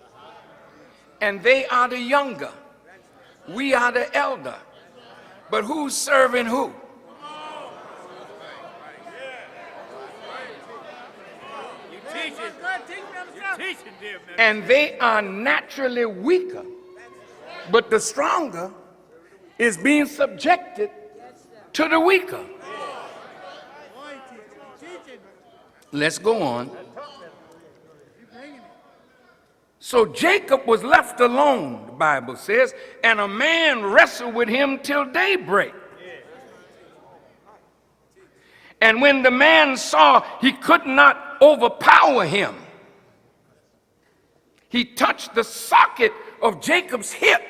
And they are the younger. We are the elder. But who's serving who? And they are naturally weaker, but the stronger is being subjected to the weaker. Let's go on. So Jacob was left alone, the Bible says, and a man wrestled with him till daybreak. And when the man saw he could not overpower him, he touched the socket of Jacob's hip,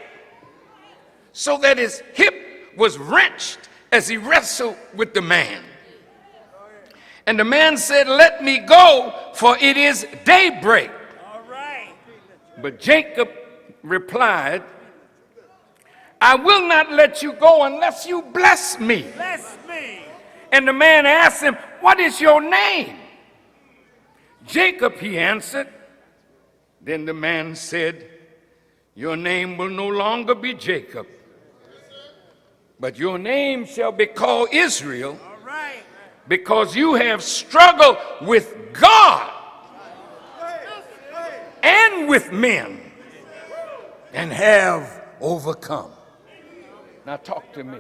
so that his hip was wrenched as he wrestled with the man. And the man said, "Let me go, for it is daybreak." All right. But Jacob replied, "I will not let you go unless you bless me." Bless me. And the man asked him, "What is your name?" "Jacob," he answered. Then the man said, "Your name will no longer be Jacob, but your name shall be called Israel, All right. because you have struggled with God and with men and have overcome." Now talk to me.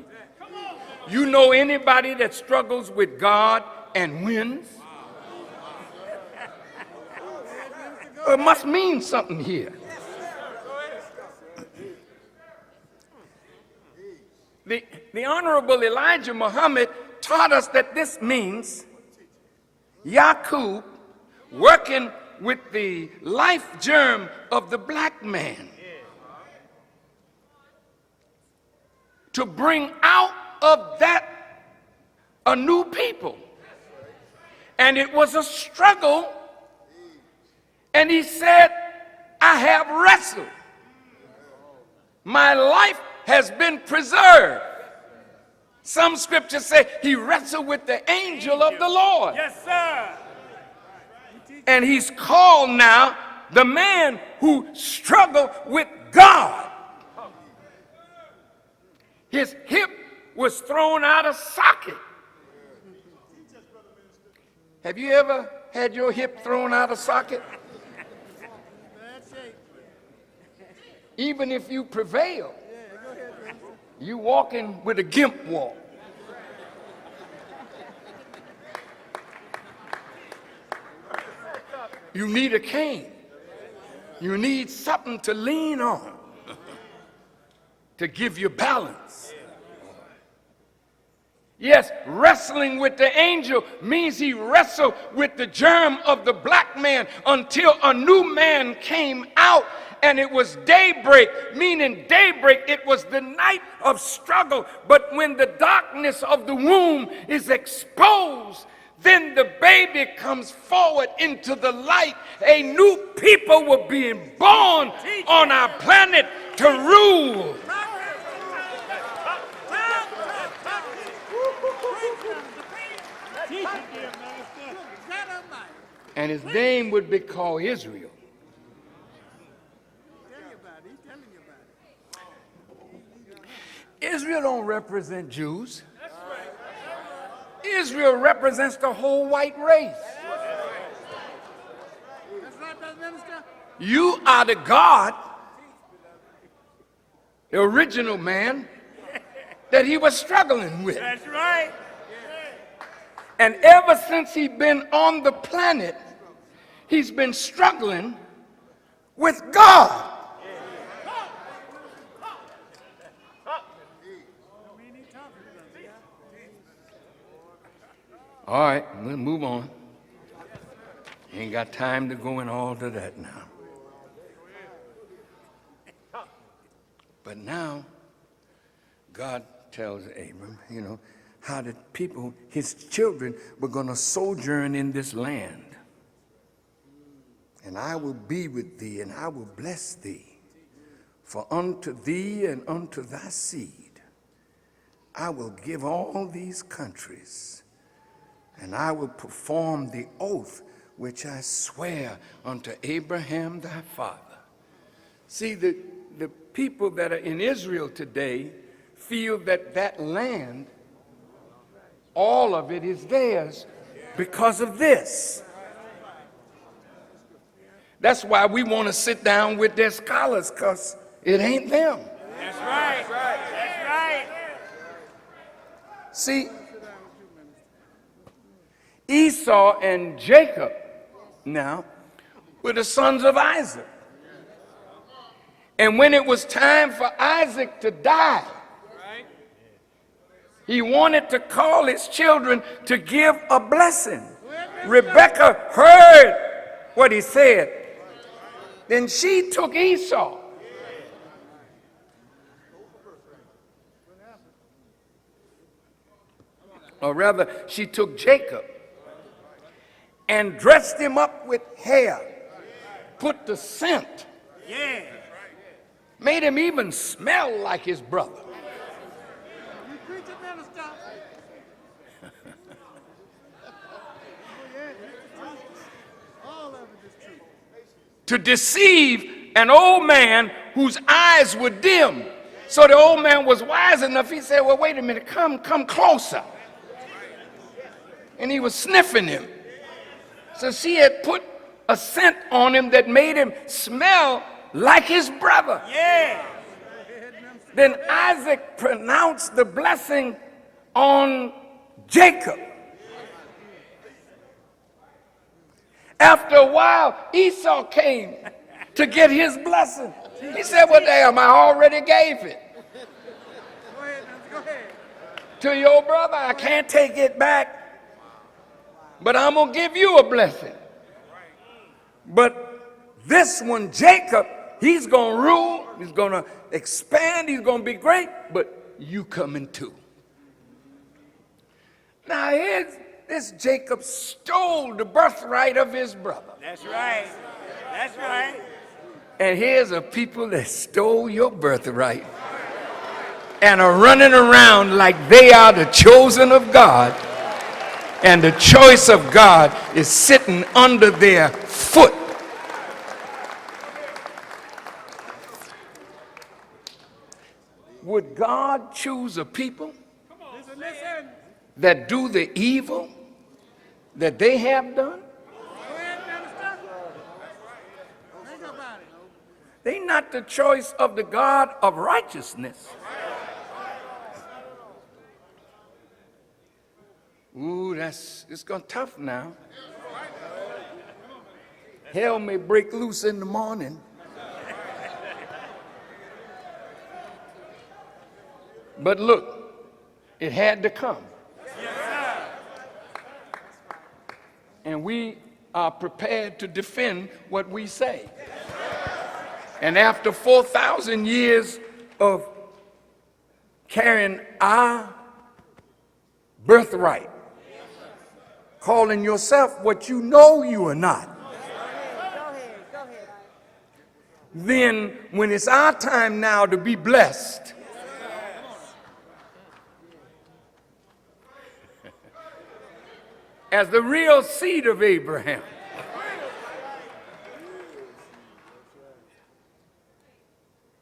You know anybody that struggles with God and wins? It must mean something here. The Honorable Elijah Muhammad taught us that this means Yaqub working with the life germ of the black man to bring out of that a new people. And it was a struggle. And he said, "I have wrestled. My life has been preserved." Some scriptures say he wrestled with the angel of the Lord. Yes, sir. And he's called now the man who struggled with God. His hip was thrown out of socket. Have you ever had your hip thrown out of socket? Even if you prevail, you walking with a gimp walk. You need a cane. You need something to lean on to give you balance. Yes, wrestling with the angel means he wrestled with the germ of the black man until a new man came out, and it was daybreak, meaning daybreak, it was the night of struggle. But when the darkness of the womb is exposed, then the baby comes forward into the light. A new people were being born on our planet to rule. And his name would be called Israel. Israel don't represent Jews. Israel represents the whole white race. You are the God, the original man that he was struggling with. That's right. And ever since he's been on the planet, he's been struggling with God. All right, we'll move on. Ain't got time to go in all to that now. But now, God tells Abram, how the people, his children, were going to sojourn in this land. And I will be with thee, and I will bless thee. For unto thee and unto thy seed I will give all these countries, and I will perform the oath which I swear unto Abraham thy father. See, the people that are in Israel today feel that that land, all of it is theirs because of this. That's why we want to sit down with their scholars, because it ain't them. That's right. That's right. See, Esau and Jacob now were the sons of Isaac. And when it was time for Isaac to die, he wanted to call his children to give a blessing. Rebekah heard what he said. Then she took Esau. Or rather, she took Jacob and dressed him up with hair, put the scent, made him even smell like his brother. You preach it, minister. All of it is true. To deceive an old man whose eyes were dim. So the old man was wise enough. He said, well, wait a minute, come closer. And he was sniffing him. So she had put a scent on him that made him smell like his brother. Yeah. Then Isaac pronounced the blessing on Jacob. After a while, Esau came to get his blessing. He said, well, damn, I already gave it Go ahead. to your brother. I can't take it back, but I'm going to give you a blessing. But this one, Jacob, he's going to rule, he's going to expand, he's going to be great, but you coming too. Now here's this Jacob stole the birthright of his brother. That's right. That's right. And here's a people that stole your birthright and are running around like they are the chosen of God, and the choice of God is sitting under their foot. Would God choose a people Listen. that do the evil that they have done? Go ahead, minister. Think about it. They're not the choice of the God of righteousness. Ooh, it's gonna tough now. Hell may break loose in the morning. But look, it had to come. And we are prepared to defend what we say. And after 4,000 years of carrying our birthright, calling yourself what you know you are not, then when it's our time now to be blessed, as the real seed of Abraham,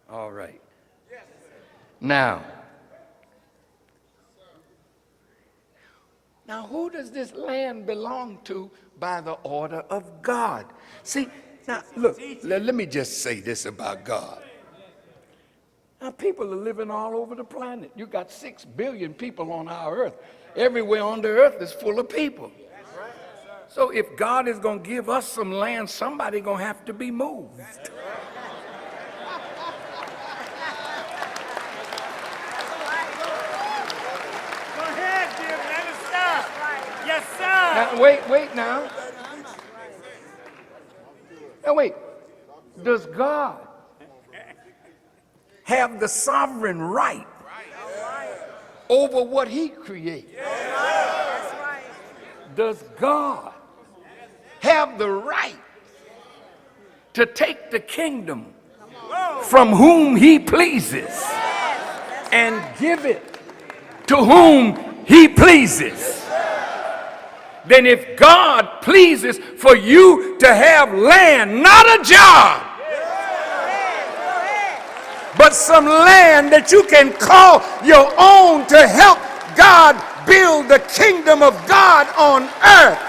all right. Now, who does this land belong to by the order of God? See, now look, let me just say this about God. Now, people are living all over the planet. You got 6 billion people on our earth. Everywhere on the earth is full of people. So if God is going to give us some land, somebody going to have to be moved. Go ahead, dear minister. Yes, sir. Now, wait now. Now wait. Does God have the sovereign right over what he created? Does God have the right to take the kingdom from whom he pleases and give it to whom he pleases? Then if God pleases for you to have land, not a job, but some land that you can call your own to help God build the kingdom of God on earth.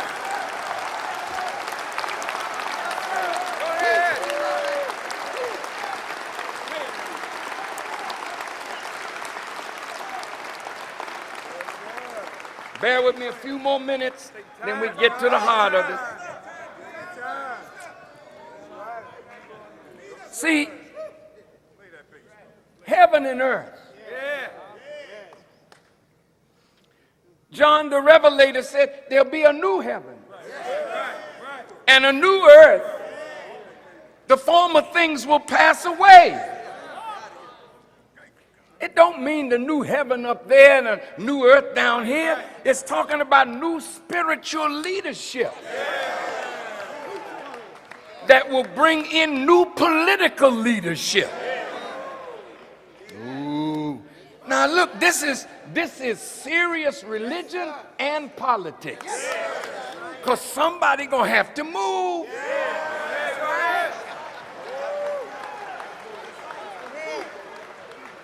Bear with me a few more minutes, then we get to the heart of it. See, heaven and earth. John the Revelator said there'll be a new heaven and a new earth. The former things will pass away. It don't mean the new heaven up there and a new earth down here. It's talking about new spiritual leadership that will bring in new political leadership. Ooh. Now look, this is serious religion and politics. Because somebody gonna have to move.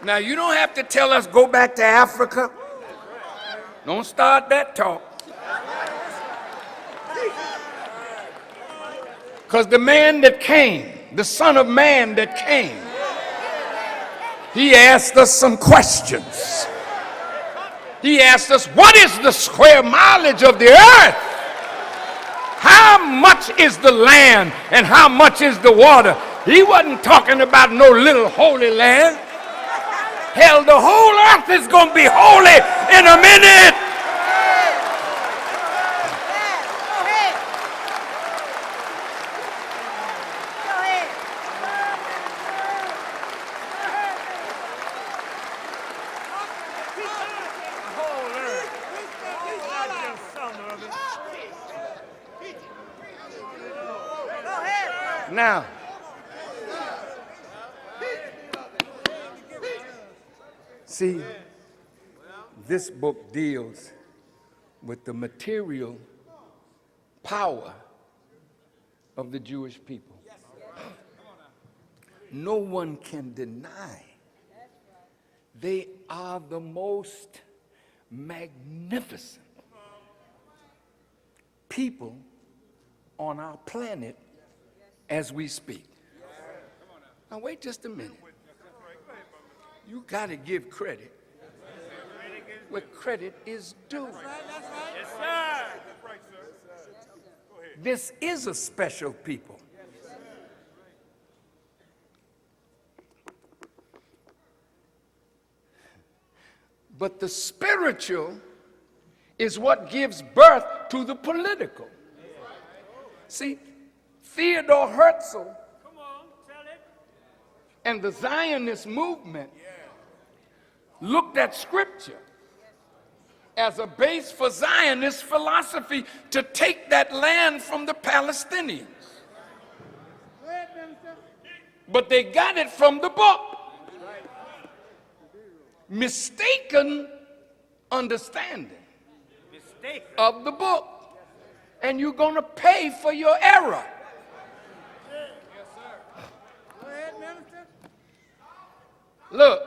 Now, you don't have to tell us go back to Africa. Don't start that talk. Because the man that came, the Son of Man that came, he asked us some questions. He asked us, what is the square mileage of the earth? How much is the land and how much is the water? He wasn't talking about no little holy land. Hell, the whole earth is going to be holy in a minute. Now, see, this book deals with the material power of the Jewish people. No one can deny they are the most magnificent people on our planet as we speak. Now wait just a minute. You got to give credit where credit is due. Yes, sir. This is a special people. But the spiritual is what gives birth to the political. See, Theodore Herzl and the Zionist movement looked at Scripture as a base for Zionist philosophy to take that land from the Palestinians. But they got it from the book. Mistaken understanding of the book. And you're going to pay for your error. Look,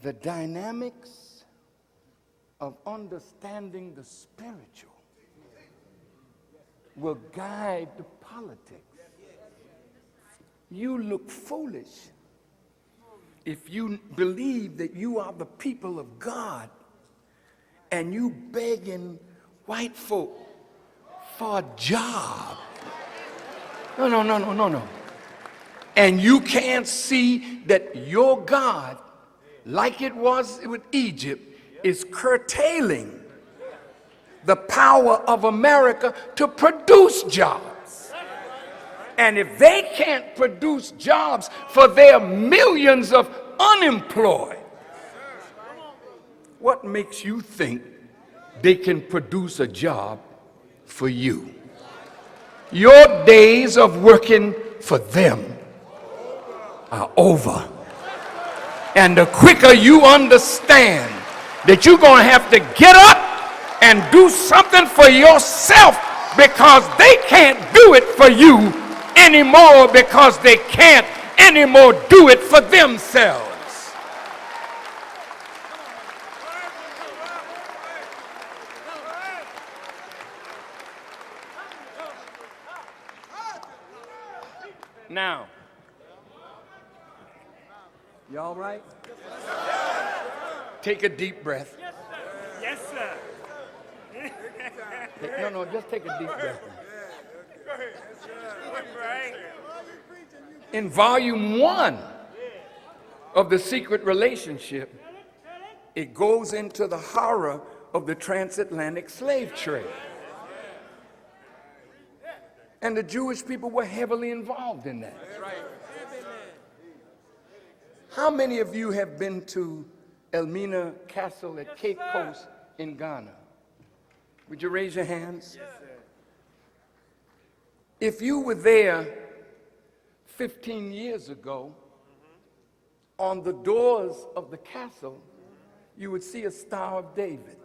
the dynamics of understanding the spiritual will guide the politics. You look foolish if you believe that you are the people of God and you begging white folk for a job. No. And you can't see that your God, like it was with Egypt, is curtailing the power of America to produce jobs. And if they can't produce jobs for their millions of unemployed, what makes you think they can produce a job for you? Your days of working for them are over. And the quicker you understand that you're going to have to get up and do something for yourself, because they can't do it for you anymore, because they can't anymore do it for themselves. Now, you all right? Take a deep breath. Yes, sir. No, just take a deep breath. In volume 1 of The Secret Relationship, it goes into the horror of the transatlantic slave trade. And the Jewish people were heavily involved in that. How many of you have been to Elmina Castle at Cape Coast in Ghana? Would you raise your hands? Yes, sir. If you were there 15 years ago, on the doors of the castle, you would see a Star of David.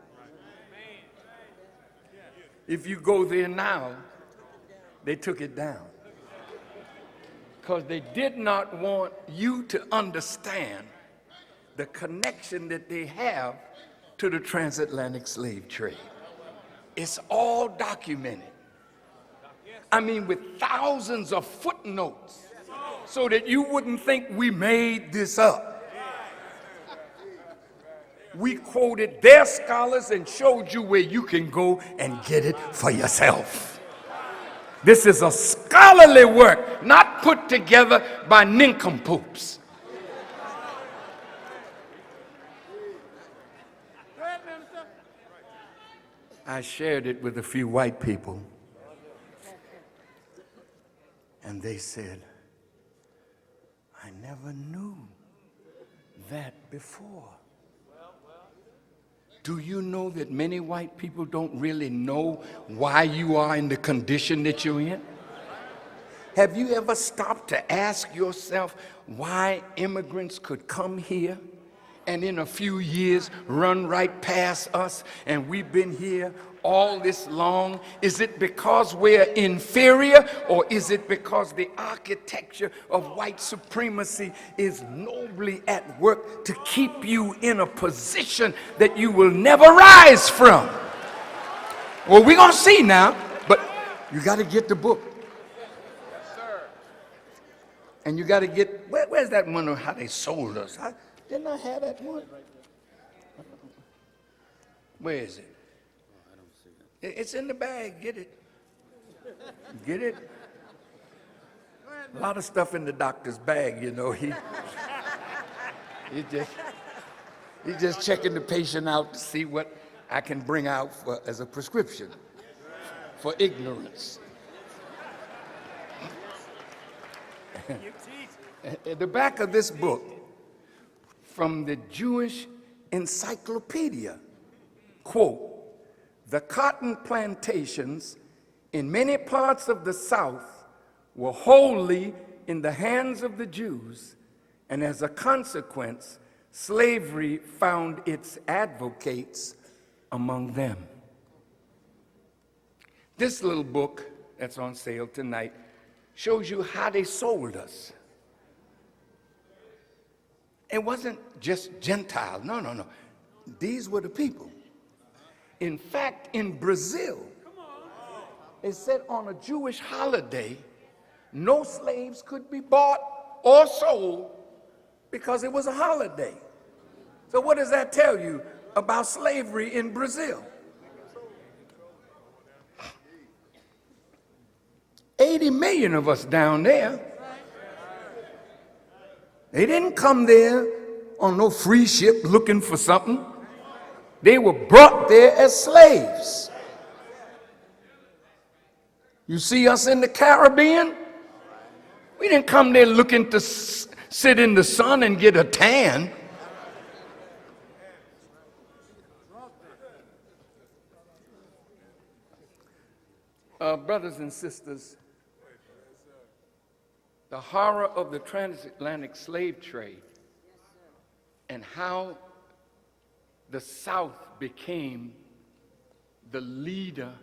If you go there now, they took it down, because they did not want you to understand the connection that they have to the transatlantic slave trade. It's all documented. I mean, with thousands of footnotes, so that you wouldn't think we made this up. We quoted their scholars and showed you where you can go and get it for yourself. This is a scholarly work, not put together by nincompoops. I shared it with a few white people, and they said, I never knew that before. Do you know that many white people don't really know why you are in the condition that you're in? Have you ever stopped to ask yourself why immigrants could come here and in a few years run right past us, and we've been here all this long? Is it because we're inferior, or is it because the architecture of white supremacy is nobly at work to keep you in a position that you will never rise from? Well, we're going to see now, but you got to get the book. And you got to get, where's that one on how they sold us? Didn't I have that one? Where is it? I don't see it. It's in the bag. Get it. Get it. A lot of stuff in the doctor's bag, you know. He's just checking the patient out to see what I can bring out as a prescription for ignorance. At the back of this book, from the Jewish Encyclopedia, quote, the cotton plantations in many parts of the South were wholly in the hands of the Jews, and as a consequence, slavery found its advocates among them. This little book that's on sale tonight shows you how they sold us. It wasn't just Gentiles. No. These were the people. In fact, in Brazil, it said on a Jewish holiday, no slaves could be bought or sold because it was a holiday. So what does that tell you about slavery in Brazil? 80 million of us down there. They didn't come there on no free ship looking for something. They were brought there as slaves. You see us in the Caribbean, We didn't come there looking to sit in the sun and get a tan. Brothers and sisters, the horror of the transatlantic slave trade and how the South became the leader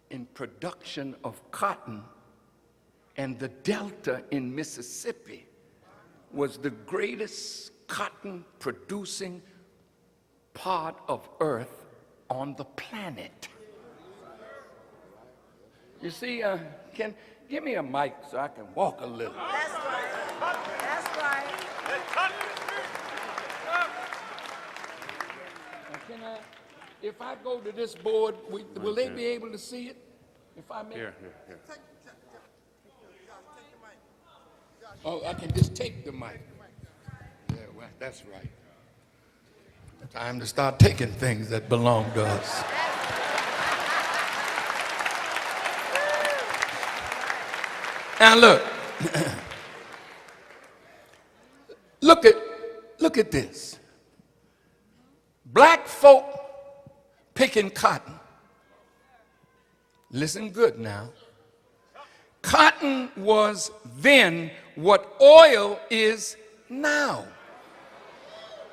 in production of cotton, and the Delta in Mississippi was the greatest cotton producing part of earth on the planet. You see, give me a mic so I can walk a little. That's right. That's right. Can I, if I go to this board, will they be able to see it? If I may? Here. Oh, I can just take the mic. Yeah, well, that's right. Time to start taking things that belong to us. Now look, look at this. Black folk picking cotton. Listen good now. Cotton was then what oil is now.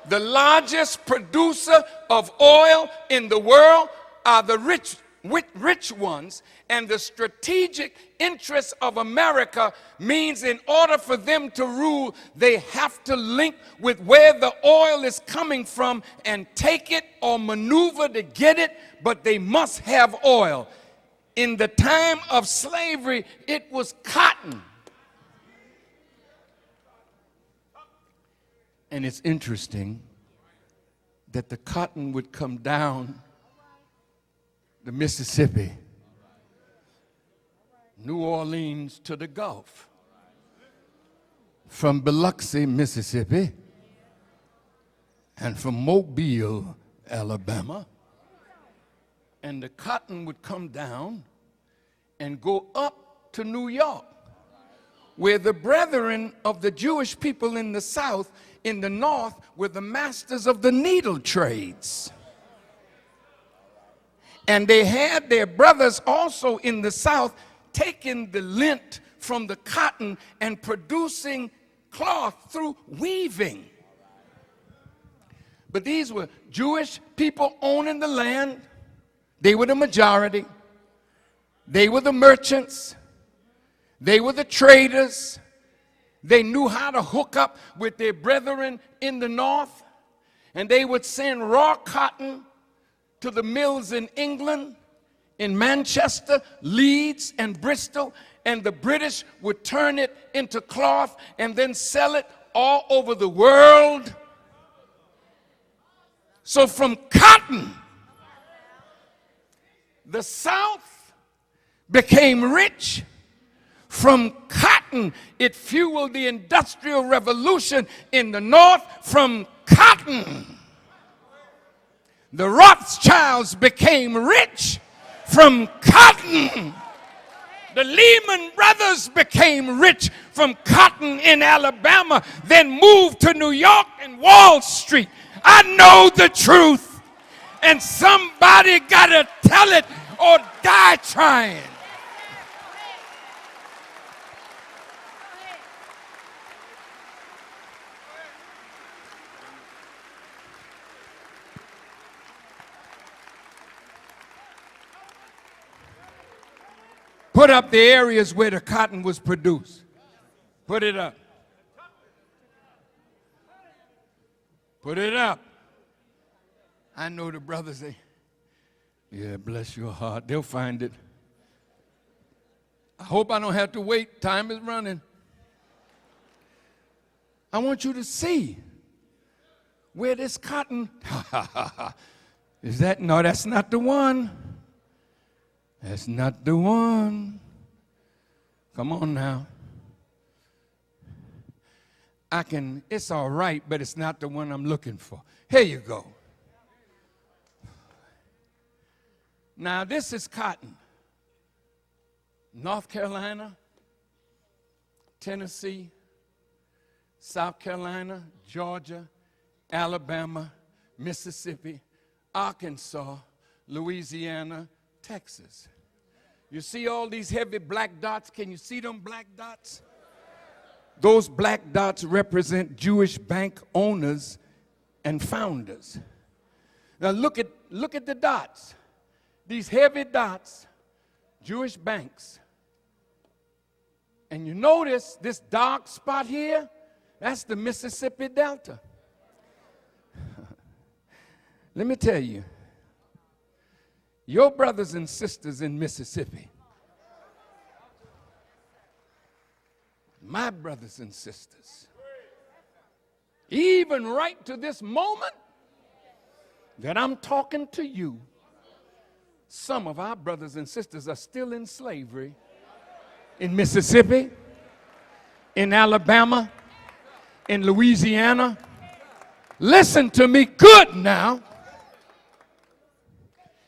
The largest producer of oil in the world are the rich ones, and the strategic interests of America means in order for them to rule, they have to link with where the oil is coming from and take it or maneuver to get it, but they must have oil. In the time of slavery, it was cotton. And it's interesting that the cotton would come down the Mississippi, New Orleans to the Gulf, from Biloxi, Mississippi, and from Mobile, Alabama, and the cotton would come down and go up to New York, where the brethren of the Jewish people in the South, in the North, were the masters of the needle trades. And they had their brothers also in the South taking the lint from the cotton and producing cloth through weaving. But these were Jewish people owning the land. They were the majority. They were the merchants. They were the traders. They knew how to hook up with their brethren in the North. And they would send raw cotton to the mills in England, in Manchester, Leeds, and Bristol, and the British would turn it into cloth and then sell it all over the world. So from cotton, the South became rich. From cotton, it fueled the Industrial Revolution in the North. From cotton, the Rothschilds became rich. From cotton, the Lehman Brothers became rich from cotton in Alabama, then moved to New York and Wall Street. I know the truth, and somebody got to tell it or die trying. Put up the areas where the cotton was produced. Put it up. Put it up. I know the brothers, yeah, bless your heart. They'll find it. I hope I don't have to wait. Time is running. I want you to see where this cotton, is that, no, that's not the one. That's not the one. Come on now. It's all right, but it's not the one I'm looking for. Here you go. Now, this is cotton. North Carolina, Tennessee, South Carolina, Georgia, Alabama, Mississippi, Arkansas, Louisiana, Texas. You see all these heavy black dots? Can you see them black dots? Those black dots represent Jewish bank owners and founders. Now look at the dots. These heavy dots, Jewish banks. And you notice this dark spot here, that's the Mississippi Delta. Let me tell you, your brothers and sisters in Mississippi, my brothers and sisters, even right to this moment that I'm talking to you, some of our brothers and sisters are still in slavery in Mississippi, in Alabama, in Louisiana. Listen to me good now.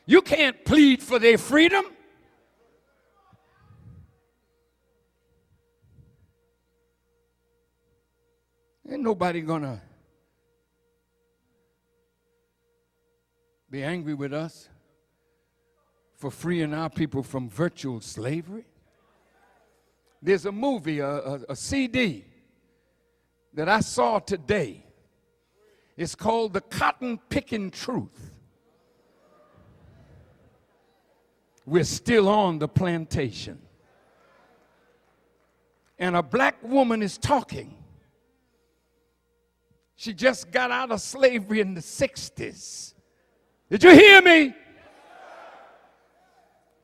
You can't plead for their freedom. Ain't nobody gonna be angry with us for freeing our people from virtual slavery. There's a movie, a CD that I saw today. It's called The Cotton Picking Truth. We're still on the plantation. And a black woman is talking. She just got out of slavery in the 60s. Did you hear me?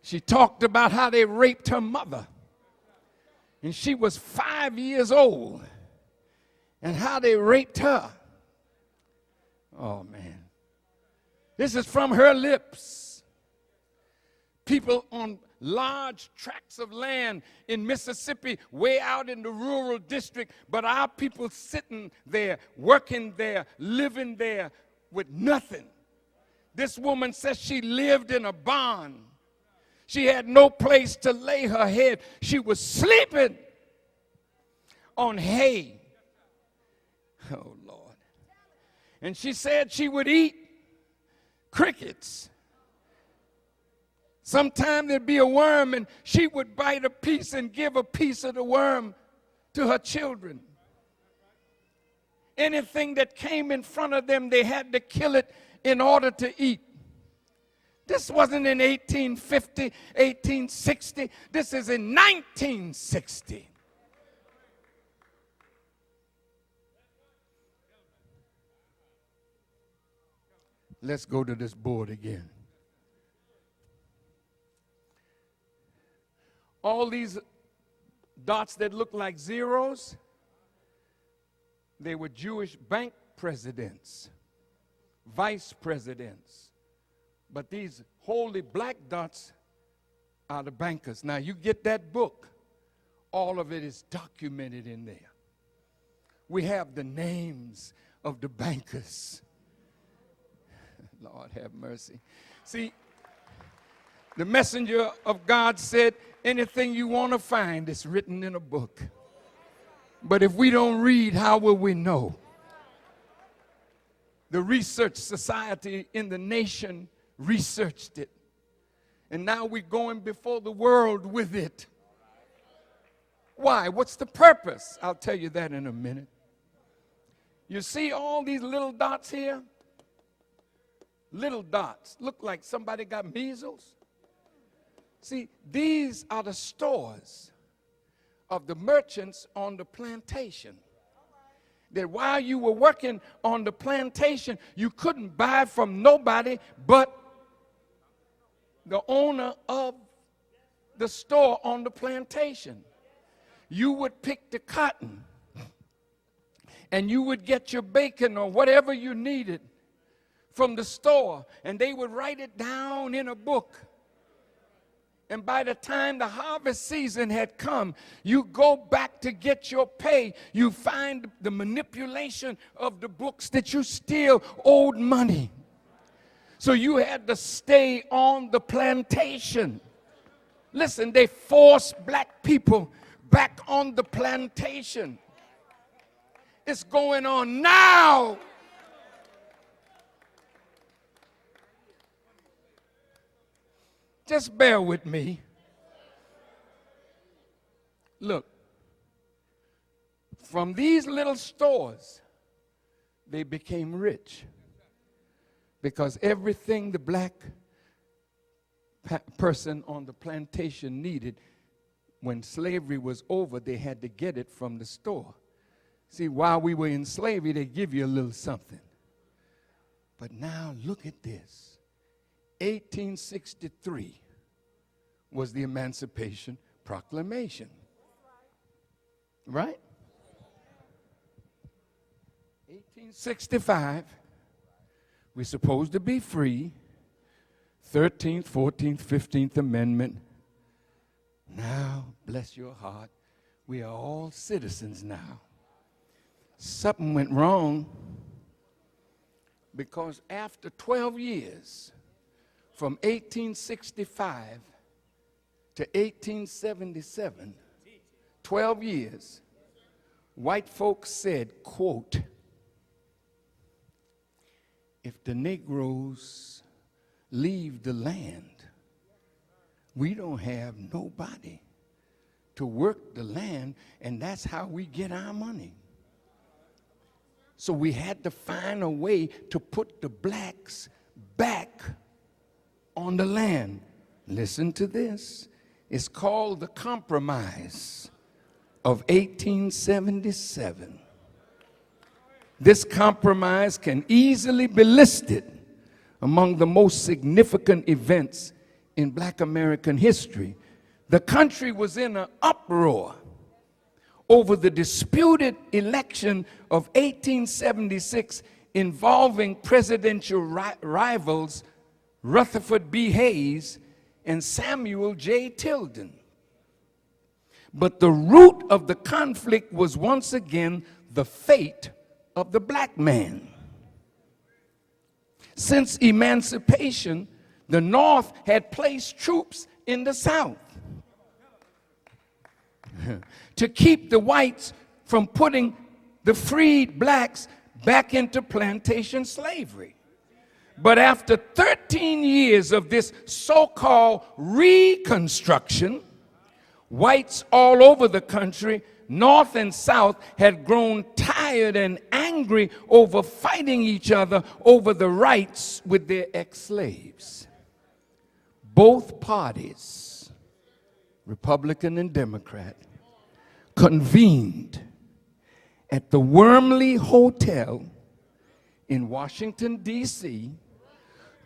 She talked about how they raped her mother. And she was 5 years old. And how they raped her. Oh, man. This is from her lips. People on large tracts of land in Mississippi, way out in the rural district, but our people sitting there, working there, living there with nothing. This woman says she lived in a barn. She had no place to lay her head. She was sleeping on hay. Oh, Lord. And she said she would eat crickets. Sometime there'd be a worm, and she would bite a piece and give a piece of the worm to her children. Anything that came in front of them, they had to kill it in order to eat. This wasn't in 1850, 1860. This is in 1960. Let's go to this board again. All these dots that look like zeros, they were Jewish bank presidents, vice presidents. But these holy black dots are the bankers. Now you get that book, all of it is documented in there. We have the names of the bankers. Lord have mercy. See, the messenger of God said, anything you want to find is written in a book. But if we don't read, how will we know? The research society in the nation researched it. And now we're going before the world with it. Why? What's the purpose? I'll tell you that in a minute. You see all these little dots here? Little dots. Look like somebody got measles. See, these are the stores of the merchants on the plantation. That while you were working on the plantation, you couldn't buy from nobody but the owner of the store on the plantation. You would pick the cotton, and you would get your bacon or whatever you needed from the store, and they would write it down in a book. And by the time the harvest season had come, you go back to get your pay. You find the manipulation of the books that you still owed money. So you had to stay on the plantation. Listen, they forced black people back on the plantation. It's going on now. Just bear with me. Look, from these little stores, they became rich because everything the black person on the plantation needed, when slavery was over, they had to get it from the store. See, while we were in slavery, they give you a little something. But now look at this. 1863 was the Emancipation Proclamation. Right? 1865, we're supposed to be free. 13th, 14th, 15th Amendment. Now, bless your heart, we are all citizens now. Something went wrong because after 12 years, from 1865 to 1877, 12 years, white folks said, quote, if the Negroes leave the land, we don't have nobody to work the land, and that's how we get our money. So we had to find a way to put the blacks back on the land. Listen to this. It's called the Compromise of 1877. This compromise can easily be listed among the most significant events in black American history. The country was in an uproar over the disputed election of 1876 involving presidential rivals Rutherford B. Hayes and Samuel J. Tilden. But the root of the conflict was once again the fate of the black man. Since emancipation, the North had placed troops in the South to keep the whites from putting the freed blacks back into plantation slavery. But after 13 years of this so-called reconstruction, whites all over the country, North and South, had grown tired and angry over fighting each other over the rights with their ex-slaves. Both parties, Republican and Democrat, convened at the Wormley Hotel in Washington, D.C.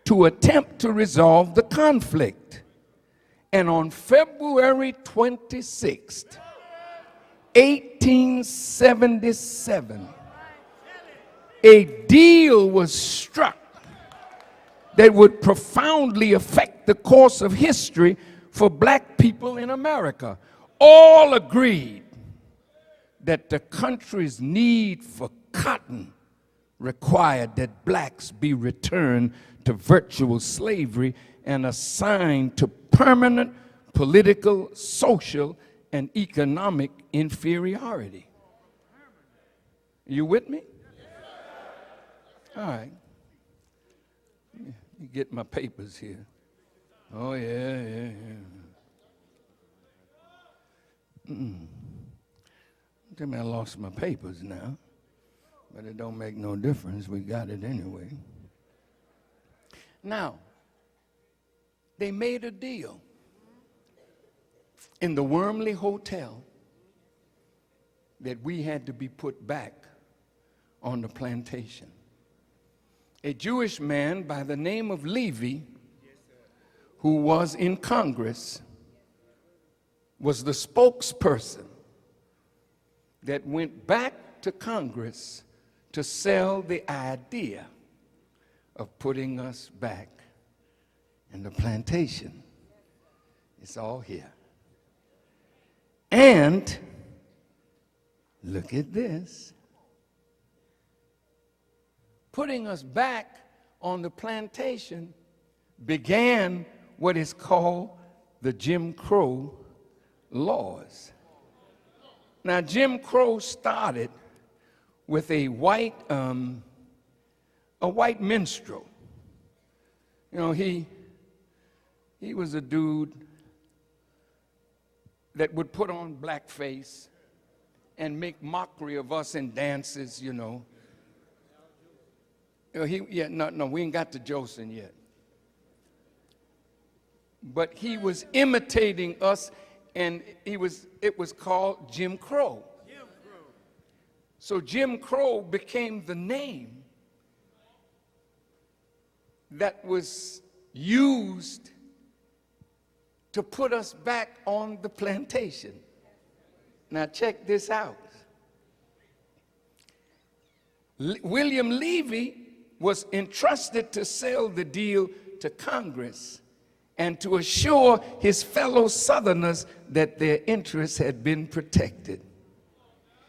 to attempt to resolve the conflict. And on February 26th, 1877, a deal was struck that would profoundly affect the course of history for black people in America. All agreed that the country's need for cotton required that blacks be returned to virtual slavery and assigned to permanent political, social, and economic inferiority. You with me? All right. Let me get my papers here. Oh, yeah. Tell me I lost my papers now, but it don't make no difference. We got it anyway. Now, they made a deal in the Wormley Hotel that we had to be put back on the plantation. A Jewish man by the name of Levi, who was in Congress, was the spokesperson that went back to Congress to sell the idea of putting us back in the plantation. It's all here. And look at this. Putting us back on the plantation began what is called the Jim Crow laws. Now, Jim Crow started with a white minstrel. You know, he was a dude that would put on blackface and make mockery of us in dances, you know. No, we ain't got to Joseph yet. But he was imitating us, and it was called Jim Crow. So Jim Crow became the name that was used to put us back on the plantation. Now check this out. William Levy was entrusted to sell the deal to Congress and to assure his fellow Southerners that their interests had been protected.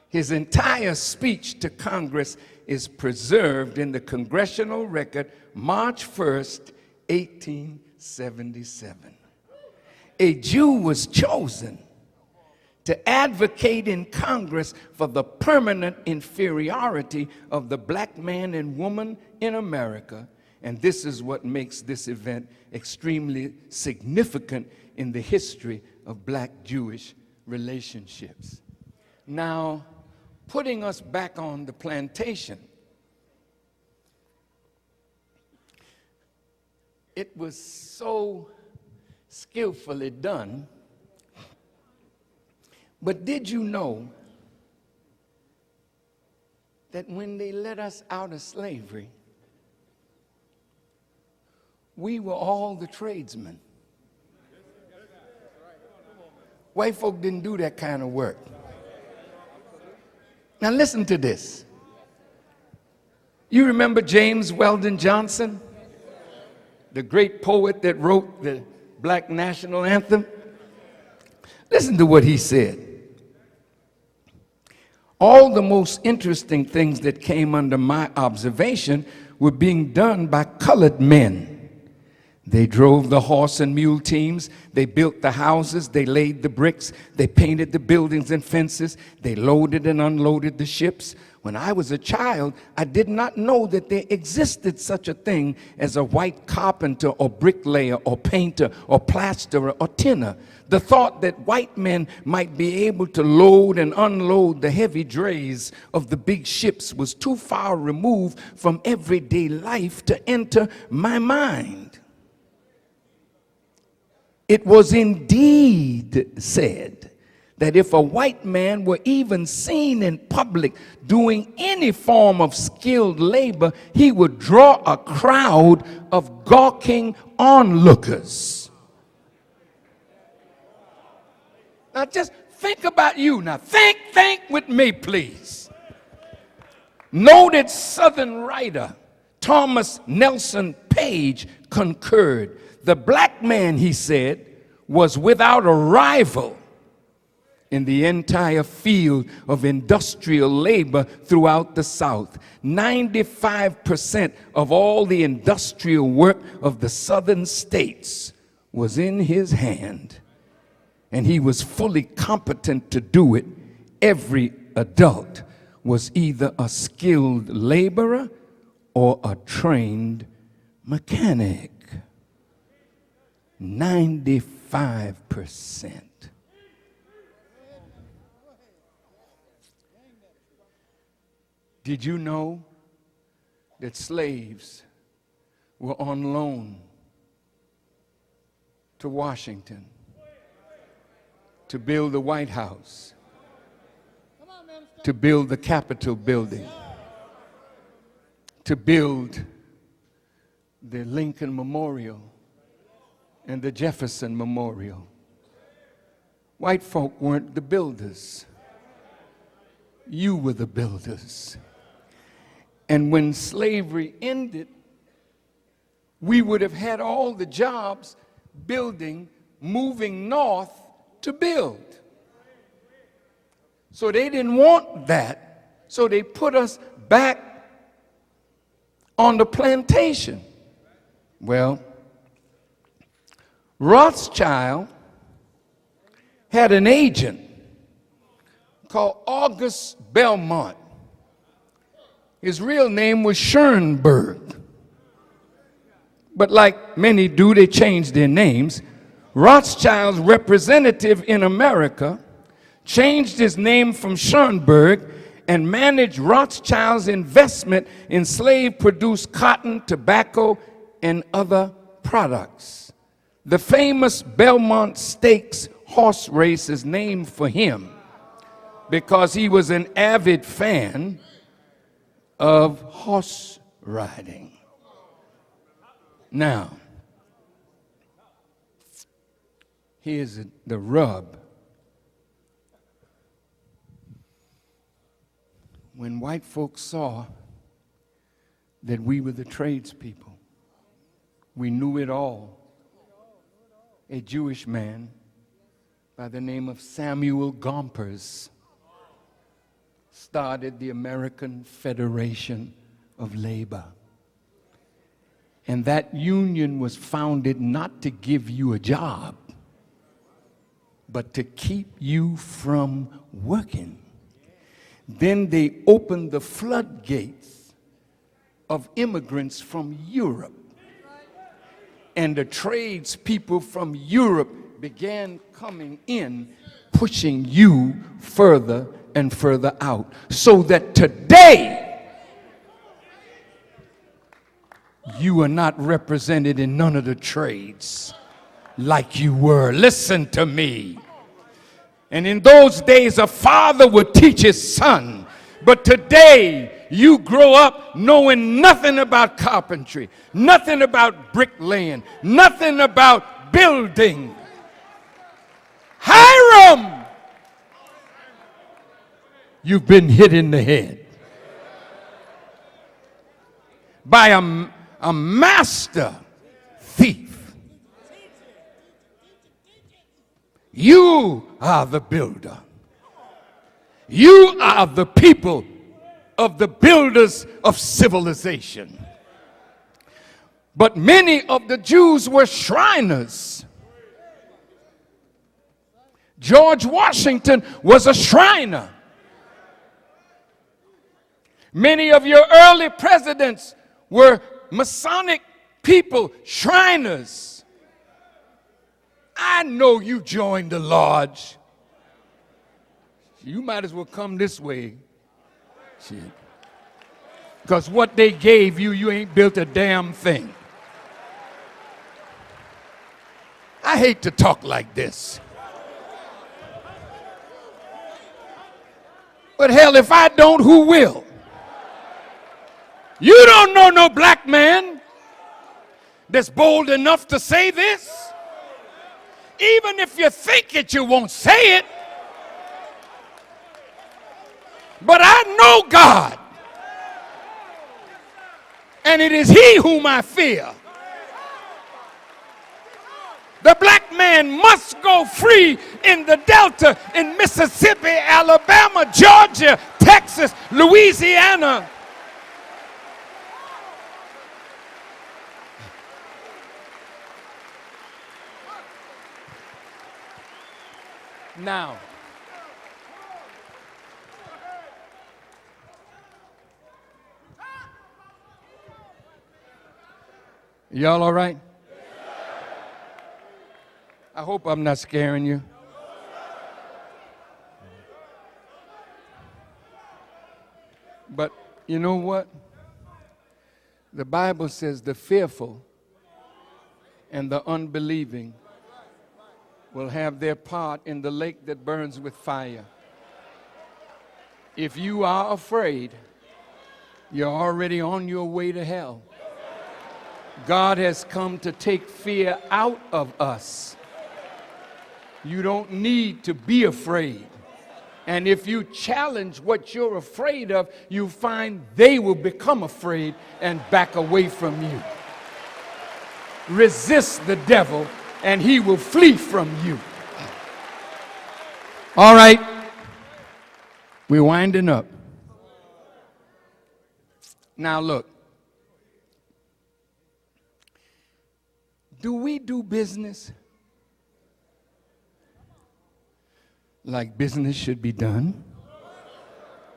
His entire speech to Congress is preserved in the Congressional Record, March 1st, 1877. A Jew was chosen to advocate in Congress for the permanent inferiority of the black man and woman in America. And this is what makes this event extremely significant in the history of black-Jewish relationships. Now, putting us back on the plantation, it was so skillfully done. But did you know that when they let us out of slavery, we were all the tradesmen? White folk didn't do that kind of work. Now listen to this. You remember James Weldon Johnson, the great poet that wrote the Black National Anthem? Listen to what he said. All the most interesting things that came under my observation were being done by colored men. They drove the horse and mule teams, they built the houses, they laid the bricks, they painted the buildings and fences, they loaded and unloaded the ships. When I was a child, I did not know that there existed such a thing as a white carpenter or bricklayer or painter or plasterer or tinner. The thought that white men might be able to load and unload the heavy drays of the big ships was too far removed from everyday life to enter my mind. It was indeed said that if a white man were even seen in public doing any form of skilled labor, he would draw a crowd of gawking onlookers. Now just think about you. Now think with me, please. Noted Southern writer Thomas Nelson Page concurred. The black man, he said, was without a rival in the entire field of industrial labor throughout the South. 95% of all the industrial work of the southern states was in his hand, and he was fully competent to do it. Every adult was either a skilled laborer or a trained mechanic. 95%. Did you know that slaves were on loan to Washington to build the White House, to build the Capitol building, to build the Lincoln Memorial and the Jefferson Memorial? White folk weren't the builders. You were the builders. And when slavery ended, we would have had all the jobs building, moving north to build. So they didn't want that. So they put us back on the plantation. Well, Rothschild had an agent called August Belmont. His real name was Schoenberg. But like many do, they changed their names. Rothschild's representative in America changed his name from Schoenberg and managed Rothschild's investment in slave-produced cotton, tobacco, and other products. The famous Belmont Stakes horse race is named for him because he was an avid fan of horse riding. Now, here's the rub. When white folks saw that we were the tradespeople, we knew it all. A Jewish man by the name of Samuel Gompers started the American Federation of Labor. And that union was founded not to give you a job, but to keep you from working. Then they opened the floodgates of immigrants from Europe. And the tradespeople from Europe began coming in, pushing you further and further out. So that today, you are not represented in none of the trades like you were. Listen to me. And in those days, a father would teach his son. But today, you grow up knowing nothing about carpentry, nothing about bricklaying, nothing about building. Hiram! You've been hit in the head by a master thief. You are the builder. You are the people of the builders of civilization. But many of the Jews were Shriners. George Washington was a Shriner. Many of your early presidents were Masonic people, Shriners. I know you joined the lodge. You might as well come this way. Because what they gave you, you ain't built a damn thing. I hate to talk like this. But hell, if I don't, who will? You don't know no black man that's bold enough to say this. Even if you think it, you won't say it. But I know God. And it is He whom I fear. The black man must go free in the Delta, in Mississippi, Alabama, Georgia, Texas, Louisiana. Now, y'all all right? I hope I'm not scaring you. But you know what? The Bible says the fearful and the unbelieving will have their part in the lake that burns with fire. If you are afraid, you're already on your way to hell. God has come to take fear out of us. You don't need to be afraid. And if you challenge what you're afraid of, you find they will become afraid and back away from you. Resist the devil and he will flee from you. All right, we're winding up. Now look, do we do business like business should be done?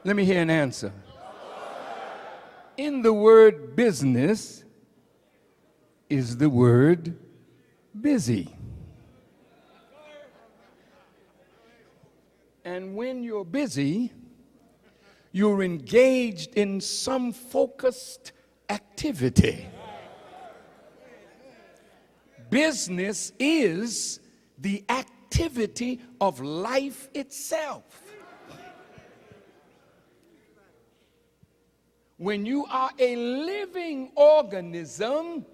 Let me hear an answer. In the word business is the word busy. And when you're busy, you're engaged in some focused activity. Business is the activity of life itself. When you are a living organism,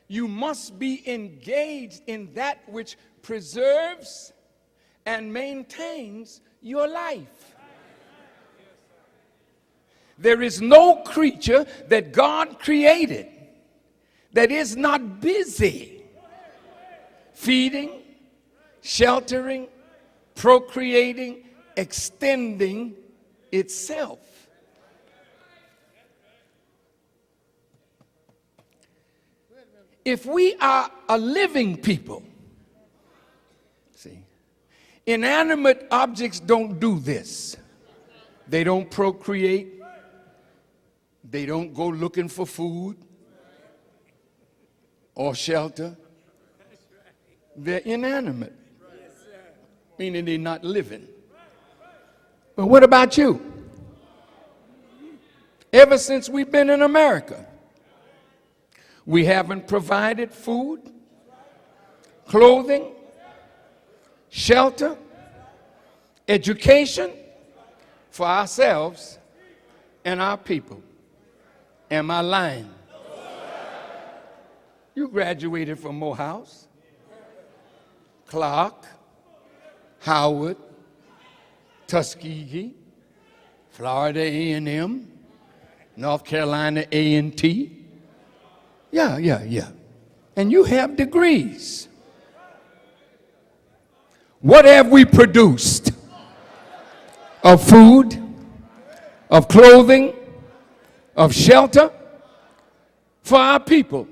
you must be engaged in that which preserves and maintains your life. There is no creature that God created that is not busy feeding, sheltering, procreating, extending itself. If we are a living people, see, inanimate objects don't do this. They don't procreate. They don't go looking for food or shelter. They're inanimate, meaning they're not living. But what about you? Ever since we've been in America, we haven't provided food, clothing, shelter, education for ourselves and our people. Am I lying? You graduated from Morehouse, Clark, Howard, Tuskegee, Florida A&M, North Carolina A&T. Yeah. And you have degrees. What have we produced? Of food, of clothing, of shelter for our people.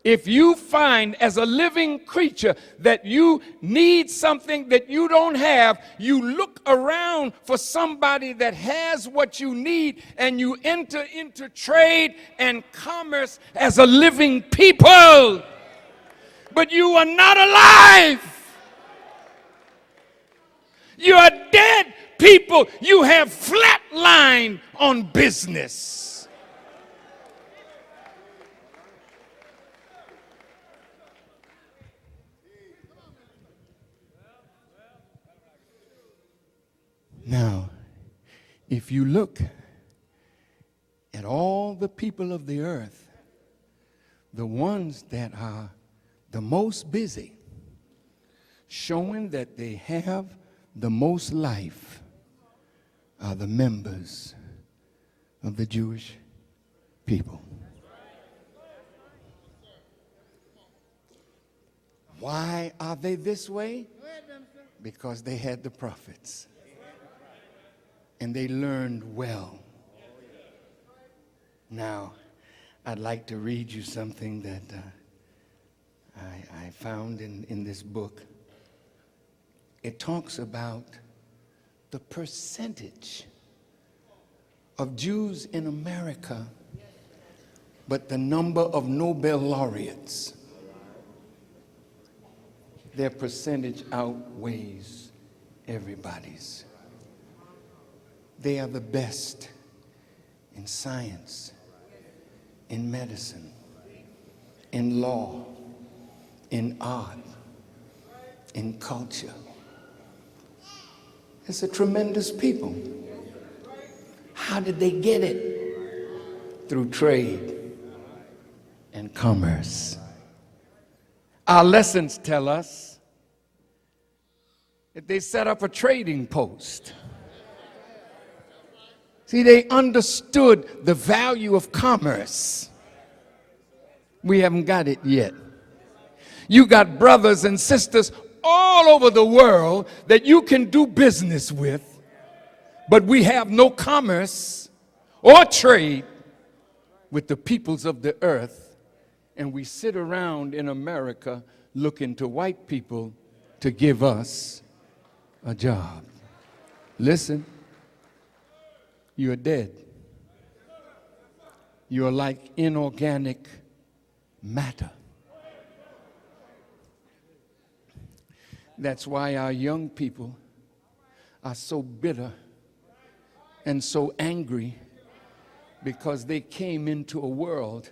If you find as a living creature that you need something that you don't have, you look around for somebody that has what you need, and you enter into trade and commerce as a living people. But you are not alive. You are dead people. You have flatlined on business. Now, if you look at all the people of the earth, the ones that are the most busy, showing that they have the most life, are the members of the Jewish people. Why are they this way? Because they had the prophets. And they learned well. Now, I'd like to read you something that I found in this book. It talks about the percentage of Jews in America, but the number of Nobel laureates. Their percentage outweighs everybody's. They are the best in science, in medicine, in law, in art, in culture. It's a tremendous people. How did they get it? Through trade and commerce. Our lessons tell us that they set up a trading post. See, they understood the value of commerce. We haven't got it yet. You got brothers and sisters all over the world that you can do business with, but we have no commerce or trade with the peoples of the earth, and we sit around in America looking to white people to give us a job. Listen, you're dead. You're like inorganic matter. That's why our young people are so bitter and so angry, because they came into a world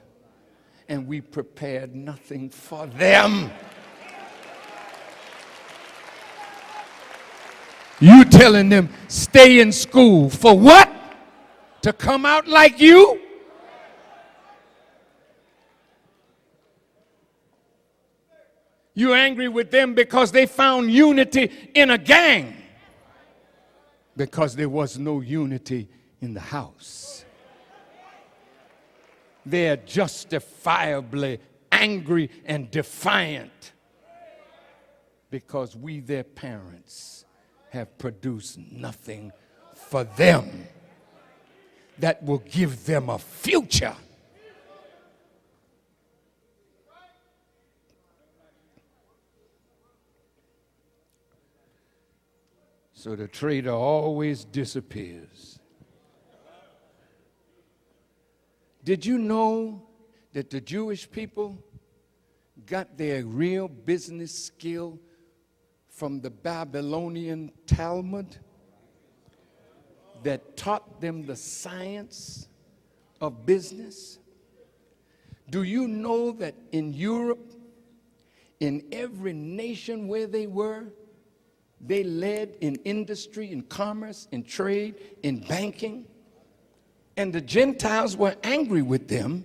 and we prepared nothing for them. You telling them stay in school for what? To come out like you? You're angry with them because they found unity in a gang, because there was no unity in the house. They're justifiably angry and defiant because we, their parents, have produced nothing for them that will give them a future. So the traitor always disappears. Did you know that the Jewish people got their real business skill from the Babylonian Talmud that taught them the science of business? Do you know that in Europe, in every nation where they were, they led in industry, in commerce, in trade, in banking? And the Gentiles were angry with them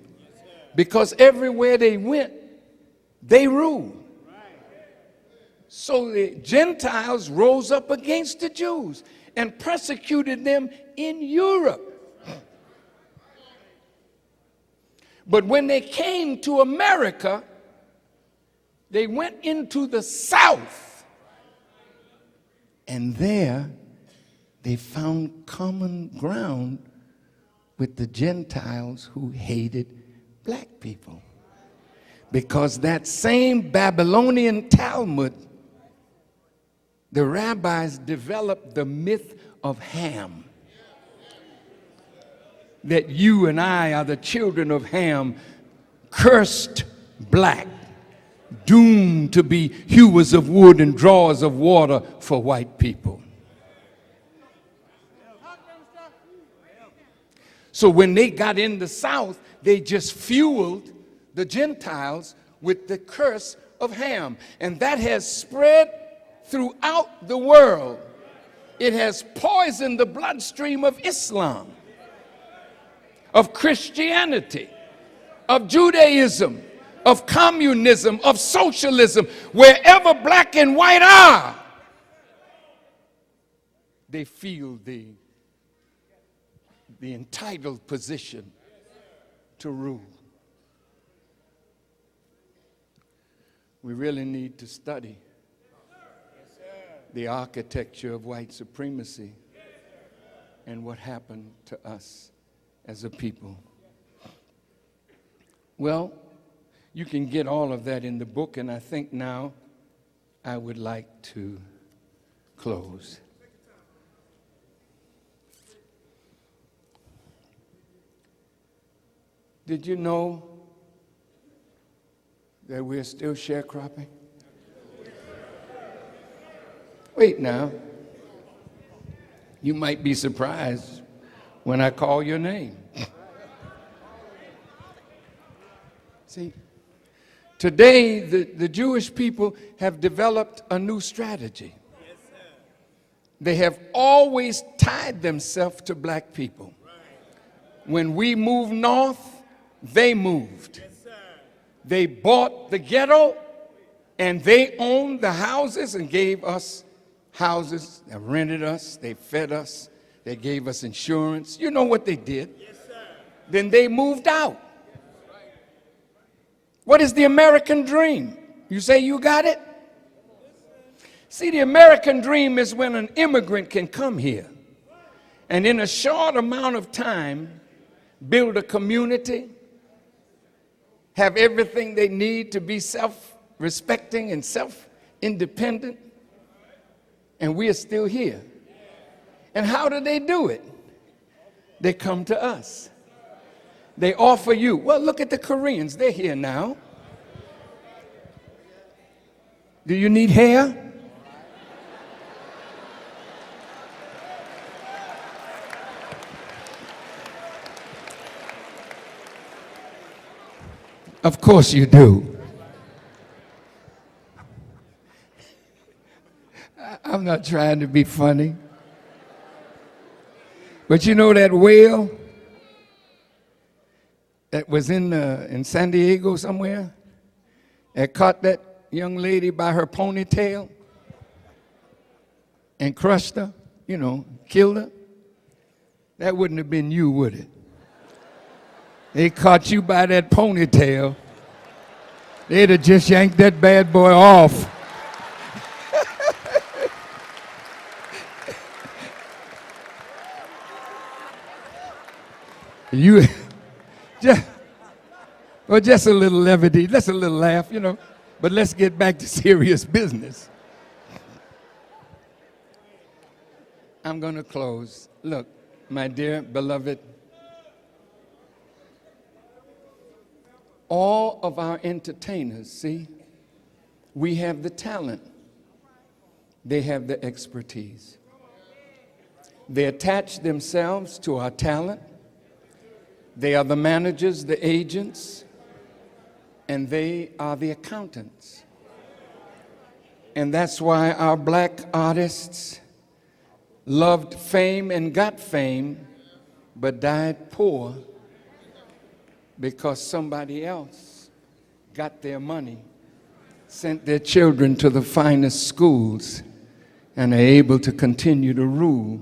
because everywhere they went, they ruled. So the Gentiles rose up against the Jews and persecuted them in Europe. But when they came to America, they went into the South. And there they found common ground with the Gentiles who hated black people. Because that same Babylonian Talmud, the rabbis developed the myth of Ham. That you and I are the children of Ham, cursed black, doomed to be hewers of wood and drawers of water for white people. So when they got in the South, they just fueled the Gentiles with the curse of Ham. And that has spread throughout the world. It has poisoned the bloodstream of Islam, of Christianity, of Judaism, of communism, of socialism. Wherever black and white are, they feel the entitled position to rule. We really need to study the architecture of white supremacy and what happened to us as a people. Well, you can get all of that in the book, and I think now I would like to close. Did you know that we're still sharecropping? Wait now. You might be surprised when I call your name. See, today the Jewish people have developed a new strategy. They have always tied themselves to black people. When we moved north, they moved. They bought the ghetto, and they owned the houses and gave us houses. They rented us, they fed us, they gave us insurance. You know what they did? Then they moved out. What is the American dream? You say you got it? See, the American dream is when an immigrant can come here and in a short amount of time build a community, have everything they need to be self-respecting and self-independent, and we are still here. And how do they do it? They come to us. They offer you. Well, look at the Koreans. They're here now. Do you need hair? Of course you do. I'm not trying to be funny. But you know that whale that was in San Diego somewhere that caught that young lady by her ponytail and crushed her, killed her? That wouldn't have been you, would it? They caught you by that ponytail. They'd have just yanked that bad boy off. You just a little levity, just a little laugh, But let's get back to serious business. I'm going to close. Look, my dear beloved, all of our entertainers, see, we have the talent. They have the expertise. They attach themselves to our talent. They are the managers, the agents, and they are the accountants. And that's why our black artists loved fame and got fame, but died poor because somebody else got their money, sent their children to the finest schools, and are able to continue to rule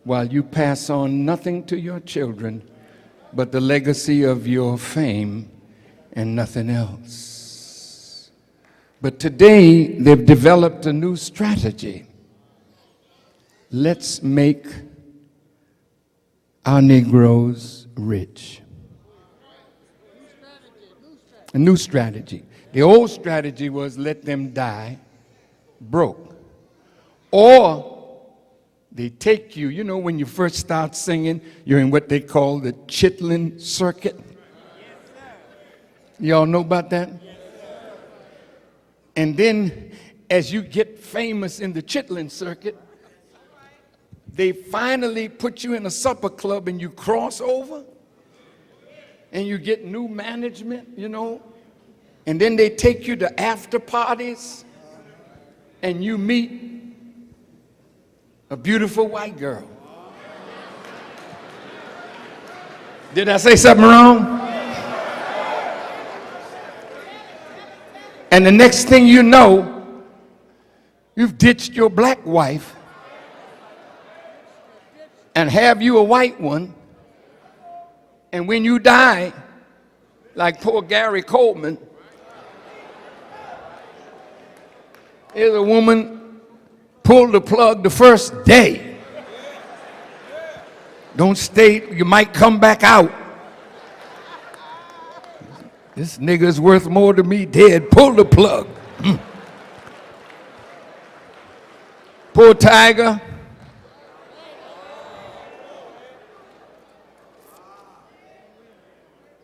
while you pass on nothing to your children but the legacy of your fame and nothing else. But today, they've developed a new strategy. Let's make our Negroes rich. A new strategy. The old strategy was let them die broke. Or they take you, when you first start singing, you're in what they call the chitlin circuit. Y'all know about that? And then as you get famous in the chitlin circuit, they finally put you in a supper club and you cross over and you get new management, and then they take you to after parties and you meet a beautiful white girl. Did I say something wrong? And the next thing you know, you've ditched your black wife and have you a white one. And when you die, like poor Gary Coleman, there's a woman pulled the plug the first day. Don't stay, you might come back out. This nigga's worth more to me dead. Pull the plug. Poor Tiger.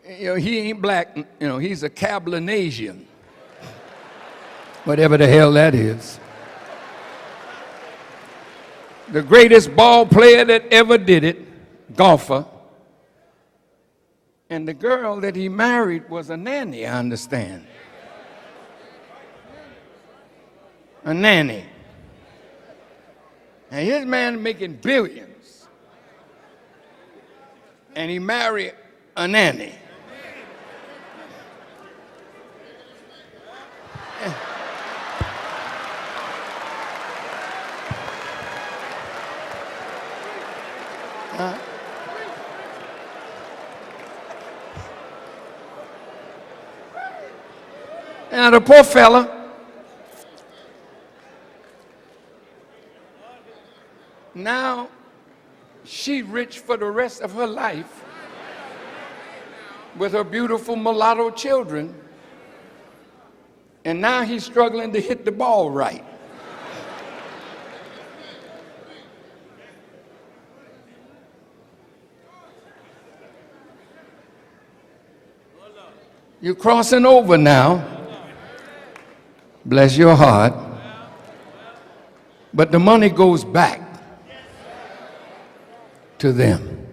He ain't black. He's a Cablinasian. Whatever the hell that is. The greatest ball player that ever did it, golfer. And the girl that he married was a nanny, I understand. A nanny. And his man making billions. And he married a nanny. Now the poor fella, now she rich for the rest of her life with her beautiful mulatto children, and now he's struggling to hit the ball right. You're crossing over now. Bless your heart. But the money goes back to them.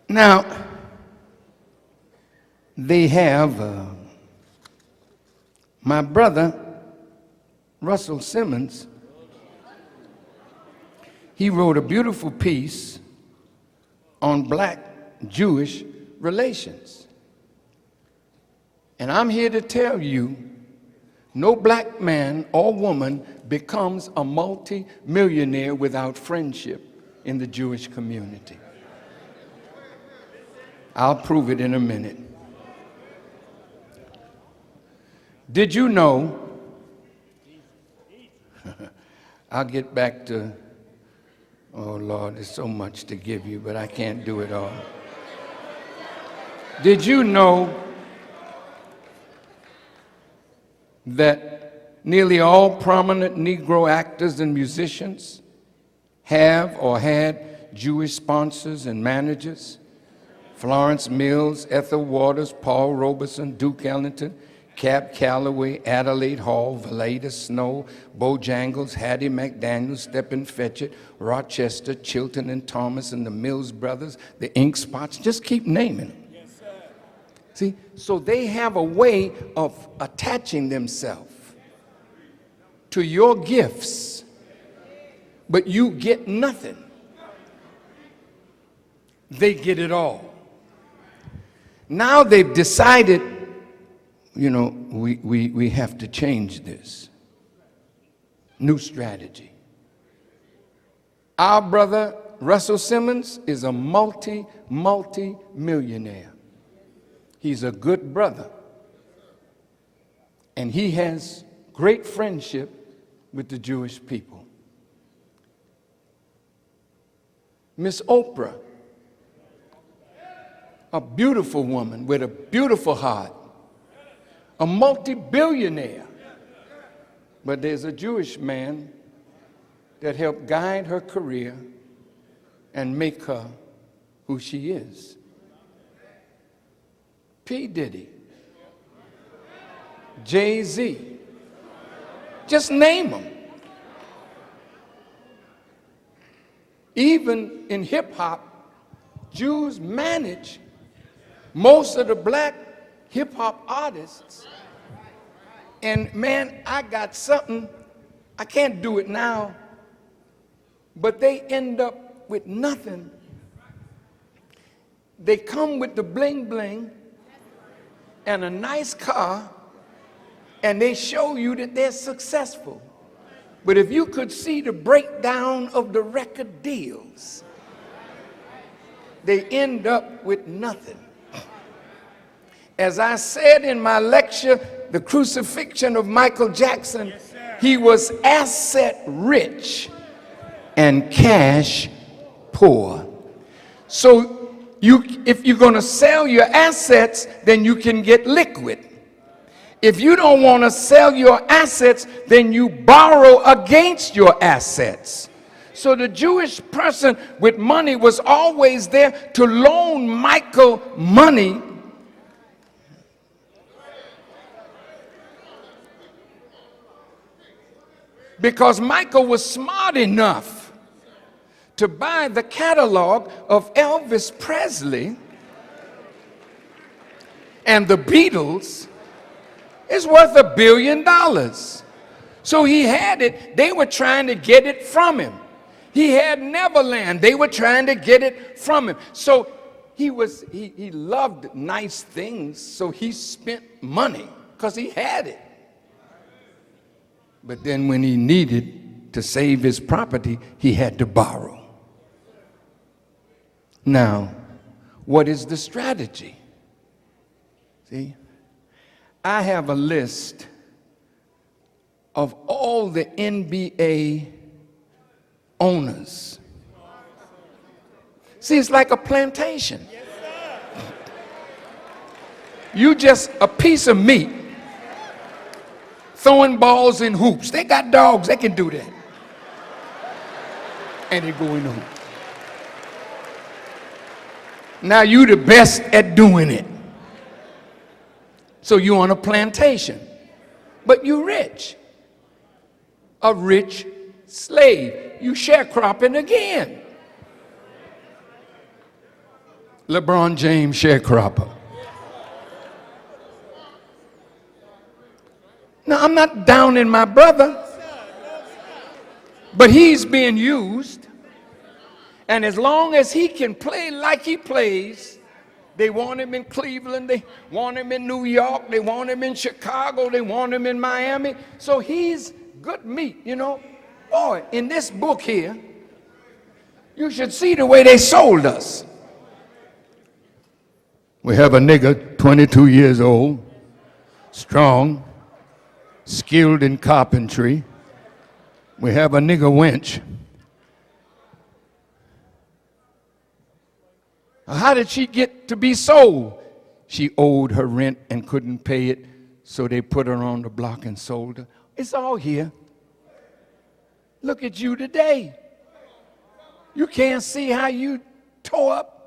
Now, they have my brother, Russell Simmons. He wrote a beautiful piece on black-Jewish relations. And I'm here to tell you, no black man or woman becomes a multi-millionaire without friendship in the Jewish community. I'll prove it in a minute. Did you know, I'll get back to, oh Lord, there's so much to give you, but I can't do it all. Did you know that nearly all prominent Negro actors and musicians have or had Jewish sponsors and managers? Florence Mills, Ethel Waters, Paul Robeson, Duke Ellington, Cab Calloway, Adelaide Hall, Valeda Snow, Bojangles, Hattie McDaniel, Stephen Fetchit, Rochester, Chilton and Thomas, and the Mills Brothers, the Ink Spots, just keep naming them. Yes, sir. See, so they have a way of attaching themselves to your gifts, but you get nothing. They get it all. Now they've decided, you know, we have to change this. New strategy. Our brother Russell Simmons is a multi-millionaire. He's a good brother. And he has great friendship with the Jewish people. Miss Oprah, a beautiful woman with a beautiful heart, a multi-billionaire. But there's a Jewish man that helped guide her career and make her who she is. P. Diddy, Jay-Z, just name them. Even in hip-hop, Jews manage most of the black hip-hop artists. And man, I got something, I can't do it now, but they end up with nothing. They come with the bling bling and a nice car, and they show you that they're successful. But if you could see the breakdown of the record deals, they end up with nothing. As I said in my lecture, The Crucifixion of Michael Jackson, he was asset rich and cash poor. So if you're going to sell your assets, then you can get liquid. If you don't want to sell your assets, then you borrow against your assets. So the Jewish person with money was always there to loan Michael money because Michael was smart enough to buy the catalog of Elvis Presley and the Beatles. It's worth $1 billion. So he had it. They were trying to get it from him. He had Neverland. They were trying to get it from him. So he loved nice things, so he spent money because he had it. But then when he needed to save his property, he had to borrow. Now, what is the strategy? See, I have a list of all the NBA owners. See, it's like a plantation. You just a piece of meat throwing balls in hoops. They got dogs, they can do that. And they go in the hoop. Now you the best at doing it. So you on a plantation, but you rich. A rich slave. You sharecropping again. LeBron James sharecropper. Now I'm not downing my brother, but he's being used. And as long as he can play like he plays, they want him in Cleveland, they want him in New York, they want him in Chicago, they want him in Miami. So he's good meat, you know. Boy, in this book here, you should see the way they sold us. We have a nigger, 22 years old, strong, skilled in carpentry. We have a nigger wench. How did she get to be sold? She owed her rent and couldn't pay it, so they put her on the block and sold her. It's all here. Look at you today. You can't see how you tore up.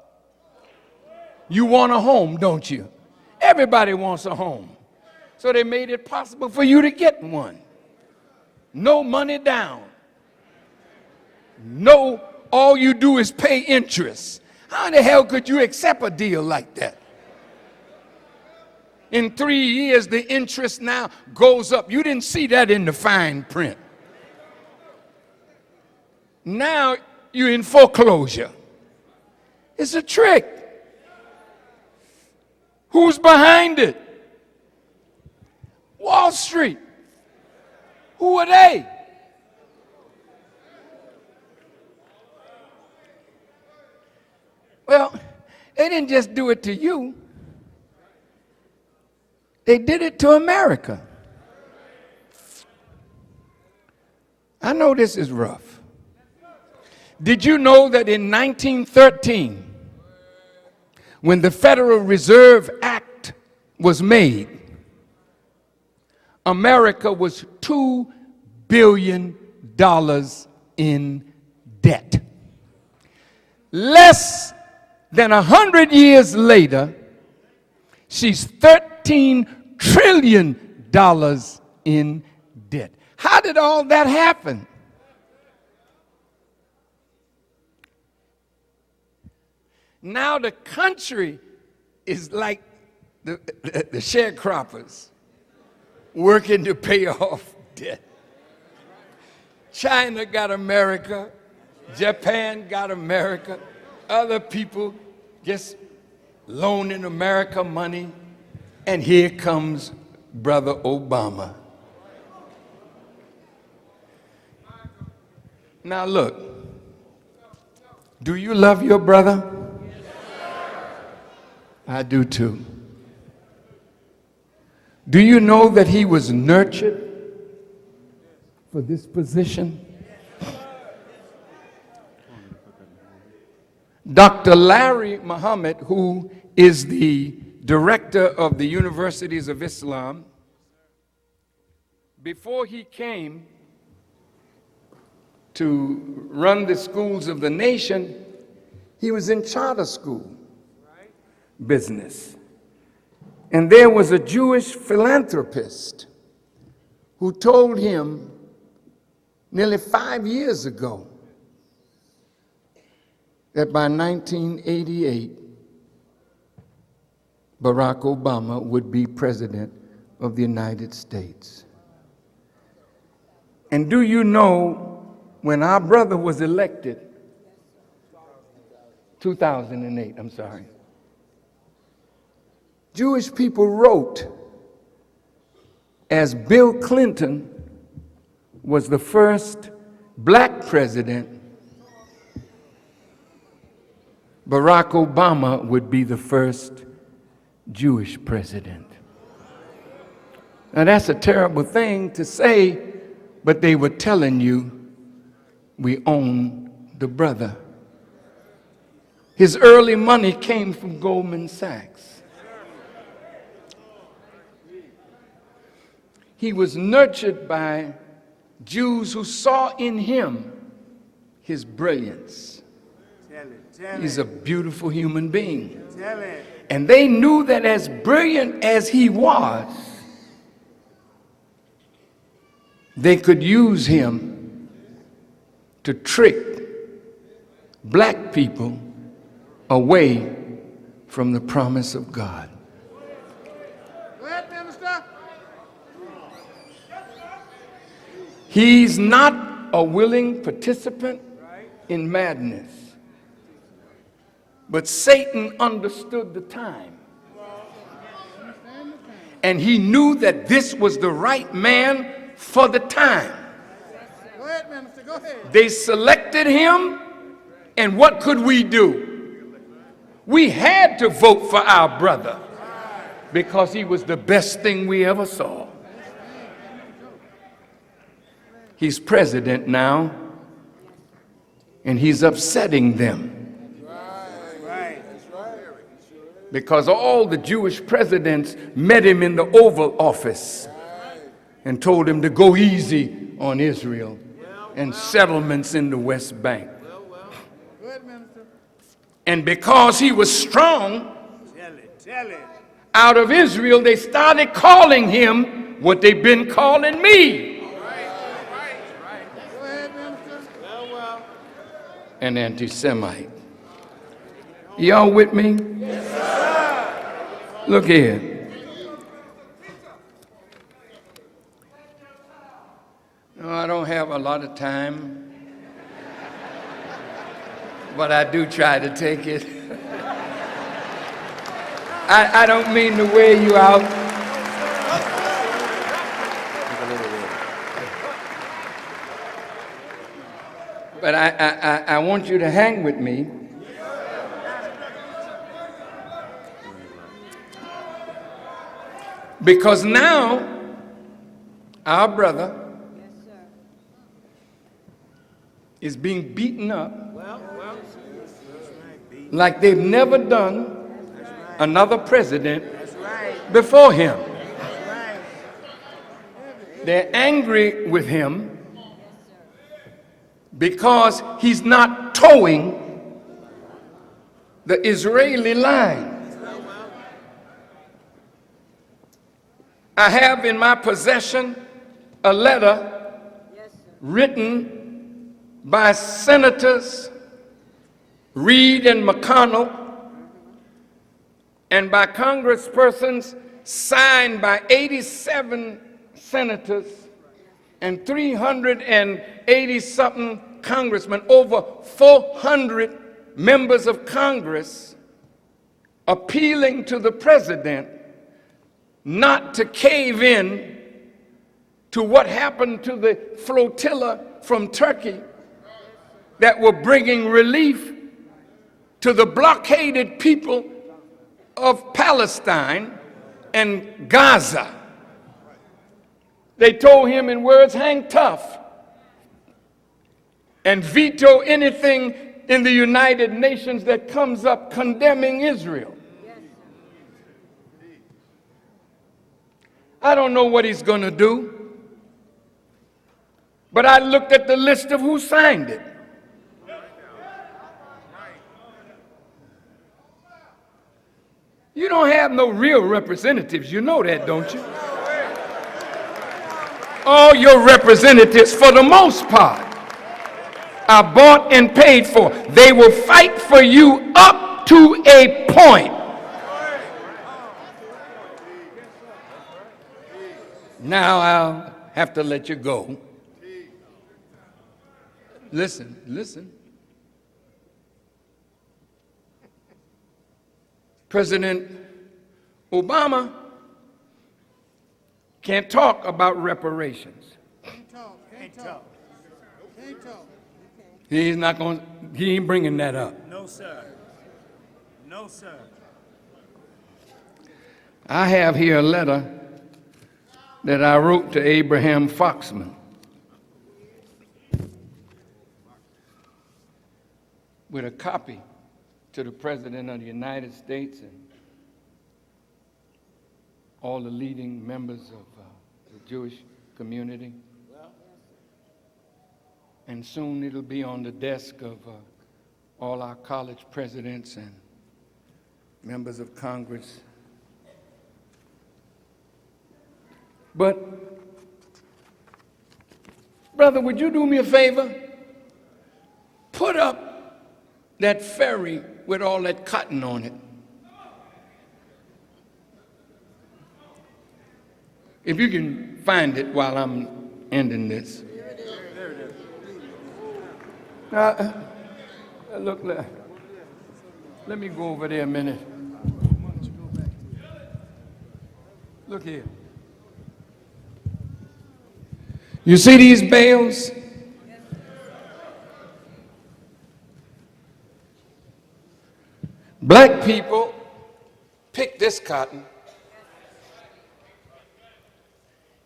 You want a home, don't you? Everybody wants a home. So they made it possible for you to get one. No money down. No, all you do is pay interest. How in the hell could you accept a deal like that? In 3 years, the interest now goes up. You didn't see that in the fine print. Now you're in foreclosure. It's a trick. Who's behind it? Wall Street. Who are they? Well, they didn't just do it to you. They did it to America. I know this is rough. Did you know that in 1913, when the Federal Reserve Act was made, America was $2 billion in debt? Less than 100 years later, she's $13 trillion in debt. How did all that happen? Now the country is like the sharecroppers working to pay off debt. China got America, Japan got America, other people just loaning America money, and here comes Brother Obama. Now look, do you love your brother? I do too. Do you know that he was nurtured for this position? Dr. Larry Muhammad, who is the director of the Universities of Islam, before he came to run the schools of the nation, he was in charter school business. And there was a Jewish philanthropist who told him nearly 5 years ago that by 1988, Barack Obama would be president of the United States. And do you know, when our brother was elected, 2008, I'm sorry, Jewish people wrote, as Bill Clinton was the first black president, Barack Obama would be the first Jewish president. Now that's a terrible thing to say, but they were telling you, we own the brother. His early money came from Goldman Sachs. He was nurtured by Jews who saw in him his brilliance. He's a beautiful human being. Tell it. And they knew that as brilliant as he was, they could use him to trick black people away from the promise of God. Go ahead, Minister. He's not a willing participant in madness. But Satan understood the time. And he knew that this was the right man for the time. Go ahead, Minister. Go ahead. They selected him, and what could we do? We had to vote for our brother because he was the best thing we ever saw. He's president now, and he's upsetting them. Because all the Jewish presidents met him in the Oval Office and told him to go easy on Israel and settlements in the West Bank. Good, Minister. And because he was strong, Tell it. out of Israel, they started calling him what they've been calling me. Go ahead, Minister. An anti-Semite. Y'all with me? Yes, sir. Look here. No, I don't have a lot of time, but I do try to take it. I don't mean to wear you out. But I want you to hang with me. Because now, our brother is being beaten up like they've never done another president before him. They're angry with him because he's not towing the Israeli line. I have in my possession a letter written by Senators Reid and McConnell and by congresspersons signed by 87 senators and 380-something congressmen, over 400 members of Congress, appealing to the president not to cave in to what happened to the flotilla from Turkey that were bringing relief to the blockaded people of Palestine and Gaza. They told him in words, hang tough and veto anything in the United Nations that comes up condemning Israel. I don't know what he's going to do, but I looked at the list of who signed it. You don't have no real representatives. You know that, don't you? All your representatives, for the most part, are bought and paid for. They will fight for you up to a point. Now I'll have to let you go. Listen. President Obama can't talk about reparations. Can't talk. He's not going. He ain't bringing that up. No, sir. No, sir. I have here a letter that I wrote to Abraham Foxman with a copy to the President of the United States and all the leading members of the Jewish community. And soon it'll be on the desk of all our college presidents and members of Congress. But, brother, would you do me a favor? Put up that ferry with all that cotton on it. If you can find it while I'm ending this. Now, look, let me go over there a minute. Look here. You see these bales? Black people picked this cotton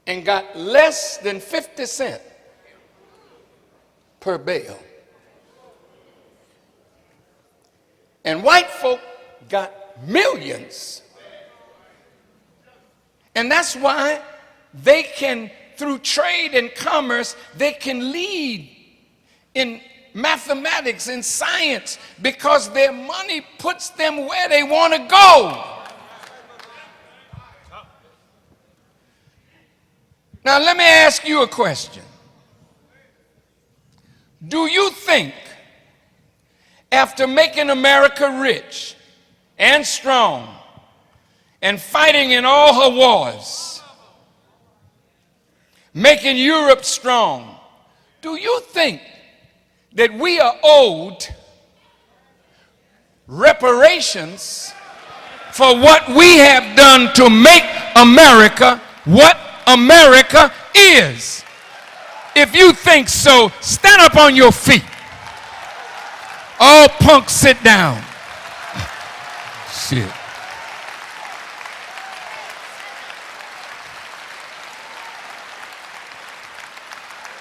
and got less than 50 cents per bale. And white folk got millions. And that's why they can, through trade and commerce, they can lead in mathematics and science because their money puts them where they want to go. Now, let me ask you a question. Do you think, after making America rich and strong and fighting in all her wars, making Europe strong, do you think that we are owed reparations for what we have done to make America what America is? If you think so, stand up on your feet. All punks, sit down. Shit.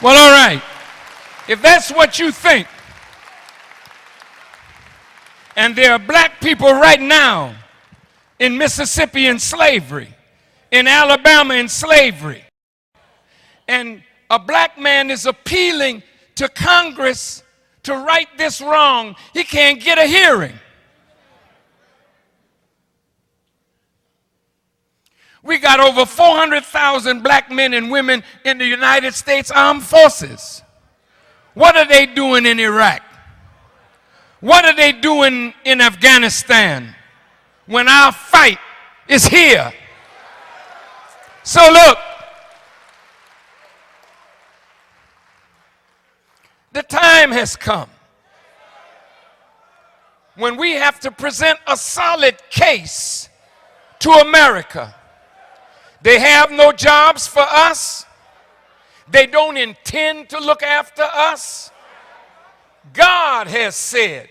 Well, all right. If that's what you think, and there are black people right now in Mississippi in slavery, in Alabama in slavery, and a black man is appealing to Congress to right this wrong, he can't get a hearing. We got over 400,000 black men and women in the United States Armed Forces. What are they doing in Iraq? What are they doing in Afghanistan when our fight is here? So look, the time has come when we have to present a solid case to America. They have no jobs for us. They don't intend to look after us. God has said,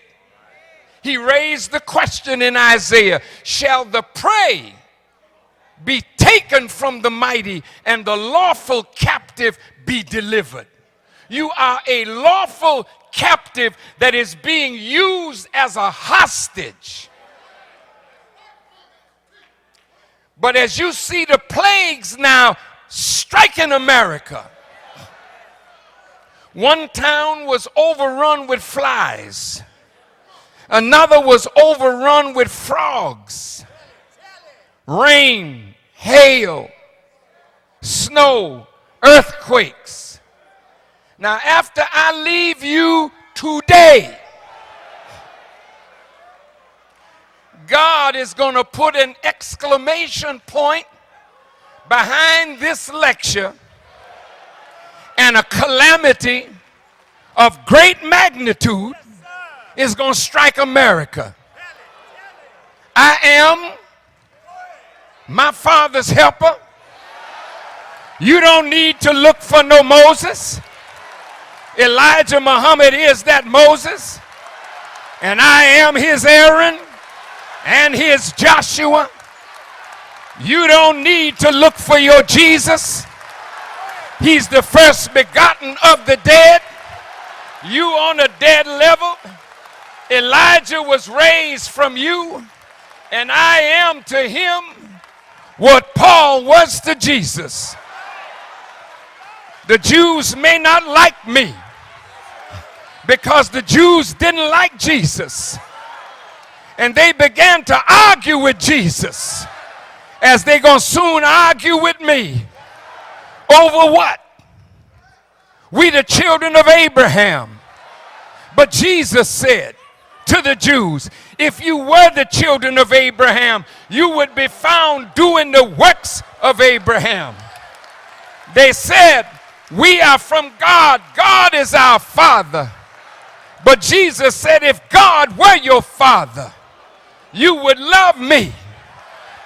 he raised the question in Isaiah, shall the prey be taken from the mighty and the lawful captive be delivered? You are a lawful captive that is being used as a hostage. But as you see the plagues now striking America, one town was overrun with flies. Another was overrun with frogs. Rain, hail, snow, earthquakes. Now, after I leave you today, God is going to put an exclamation point behind this lecture, and a calamity of great magnitude is going to strike America. I am my Father's helper. You don't need to look for no Moses. Elijah Muhammad is that Moses, and I am his Aaron and his Joshua. You don't need to look for your Jesus. He's the first begotten of the dead. You on a dead level. Elijah was raised from you, and I am to him what Paul was to Jesus. The Jews may not like me. because the Jews didn't like Jesus. And they began to argue with Jesus, as they're going to soon argue with me. Over what? We the children of Abraham. But Jesus said to the Jews, if you were the children of Abraham, you would be found doing the works of Abraham. They said, we are from God. God is our Father. But Jesus said, if God were your Father, you would love me.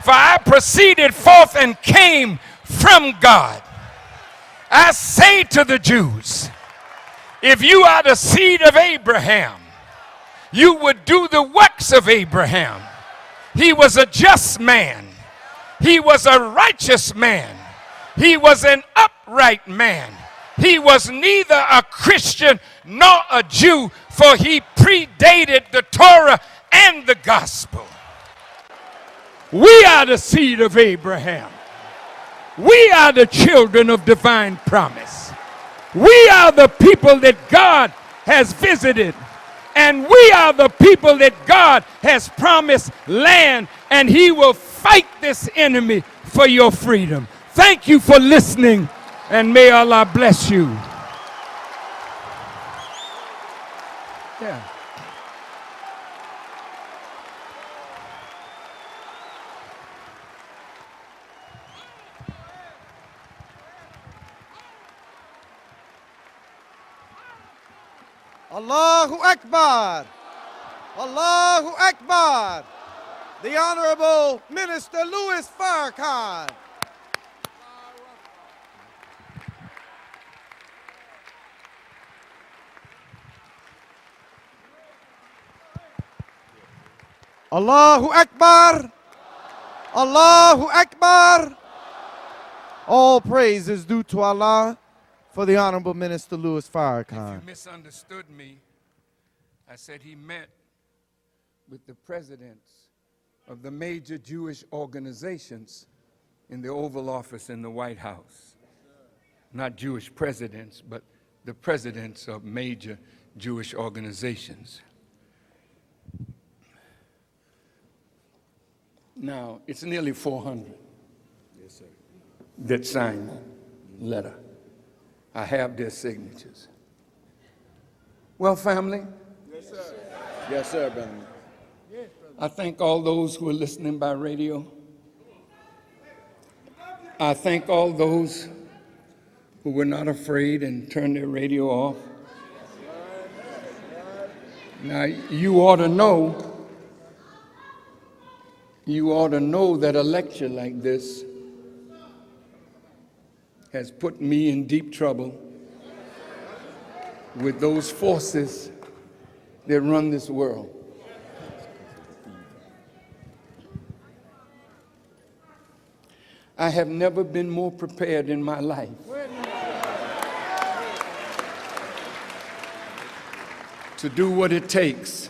For I proceeded forth and came from God. I say to the Jews, if you are the seed of Abraham, you would do the works of Abraham. He was a just man. He was a righteous man. He was an upright man. He was neither a Christian nor a Jew, for he predated the Torah and the gospel. We are the seed of Abraham. We are the children of divine promise. We are the people that God has visited. And we are the people that God has promised land, and he will fight this enemy for your freedom. Thank you for listening, and may Allah bless you. Yeah. Allahu Akbar. Allahu Akbar. The Honorable Minister Louis Farrakhan. Allahu Akbar. Allahu Akbar. All praise is due to Allah for the Honorable Minister Louis Farrakhan. If you misunderstood me, I said he met with the presidents of the major Jewish organizations in the Oval Office in the White House. Not Jewish presidents, but the presidents of major Jewish organizations. Now, it's nearly 400 that signed that letter. I have their signatures. Well, family, Yes, sir. Yes, sir, brother. I thank all those who are listening by radio. I thank all those who were not afraid and turned their radio off. Now, you ought to know that a lecture like this has put me in deep trouble with those forces that run this world. I have never been more prepared in my life to do what it takes,